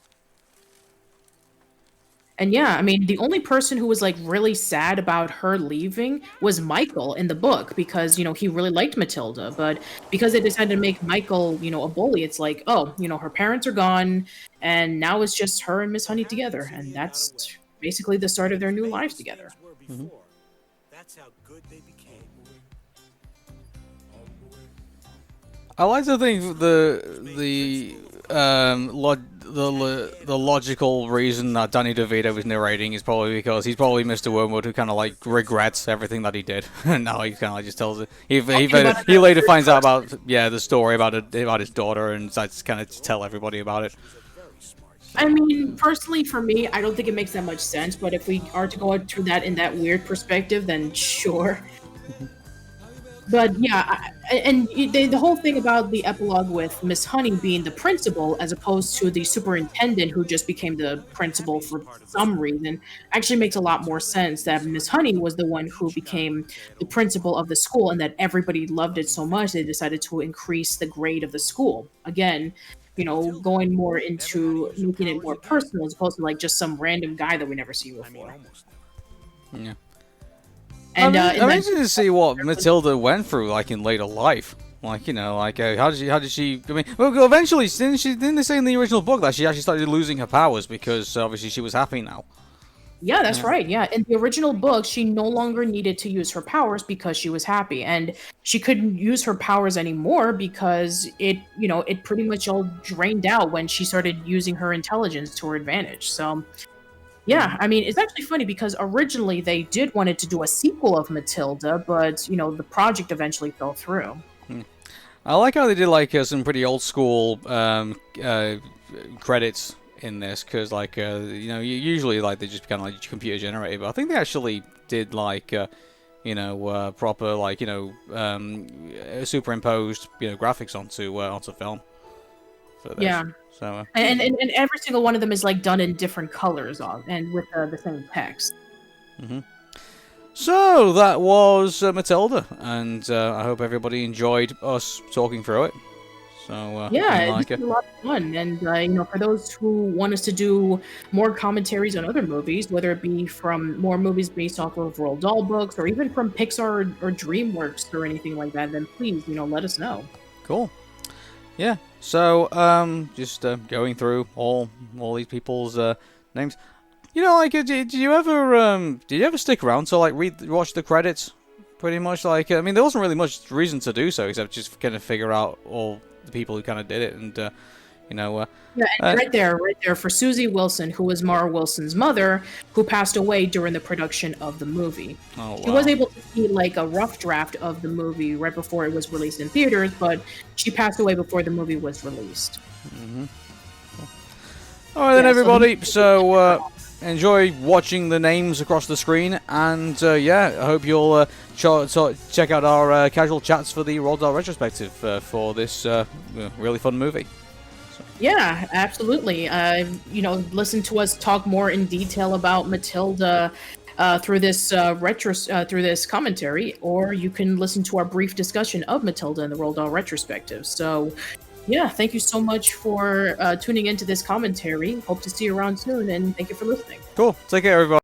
And yeah, I mean, the only person who was like really sad about her leaving was Michael in the book because, he really liked Matilda. But because they decided to make Michael, a bully, it's like, oh, her parents are gone and now it's just her and Miss Honey together. And that's basically the start of their new lives together. Mm-hmm. That's how good they became. I like to think the logical reason that Danny DeVito is narrating is probably because he's probably Mr. Wormwood who kind of like regrets everything that he did, and now he kind of like just tells it. He later finds out about the story about his daughter and decides to kind of tell everybody about it. I mean, personally, for me, I don't think it makes that much sense. But if we are to go through that in that weird perspective, then sure. But yeah, and the whole thing about the epilogue with Miss Honey being the principal as opposed to the superintendent who just became the principal for some reason actually makes a lot more sense that Miss Honey was the one who became the principal of the school and that everybody loved it so much they decided to increase the grade of the school. Again, going more into making it more personal as opposed to like just some random guy that we never see before. Yeah. And I'm interested to see what Matilda went through, like in later life. Like how did she? I mean, well, eventually, didn't they say in the original book that she actually started losing her powers because obviously she was happy now? Yeah, that's right. Yeah, in the original book, she no longer needed to use her powers because she was happy, and she couldn't use her powers anymore because it pretty much all drained out when she started using her intelligence to her advantage. So. Yeah, I mean, it's actually funny because originally they did wanted to do a sequel of Matilda, but, the project eventually fell through. I like how they did, like, some pretty old school credits in this, because, like, usually, like, they just kind of, like, computer generated, but I think they actually did, like, proper, like, superimposed, graphics onto film. For this. Yeah. So, and every single one of them is like done in different colors and with the same text. Mm-hmm. So that was Matilda, and I hope everybody enjoyed us talking through it. So yeah, it's a lot of fun, and for those who want us to do more commentaries on other movies, whether it be from more movies based off of Roald Dahl books, or even from Pixar or DreamWorks or anything like that, then please let us know. Cool. Yeah. So, just going through all these people's names. Did you ever stick around to like watch the credits? Pretty much, like, I mean, there wasn't really much reason to do so except just kind of figure out all the people who kind of did it, and You know, Yeah, and right there for Susie Wilson, who was Mara Wilson's mother, who passed away during the production of the movie. oh, She wow. was able to see like a rough draft of the movie right before it was released in theaters, but she passed away before the movie was released. All right, then, Yeah, everybody. So, enjoy watching the names across the screen, and yeah, I hope you'll check out our casual chats for the Roald Dahl Retrospective for this really fun movie. Yeah, absolutely. Listen to us talk more in detail about Matilda through this through this commentary, or you can listen to our brief discussion of Matilda in the Roald Dahl Retrospective. So, yeah, thank you so much for tuning into this commentary. Hope to see you around soon, and thank you for listening. Cool. Take care, everybody.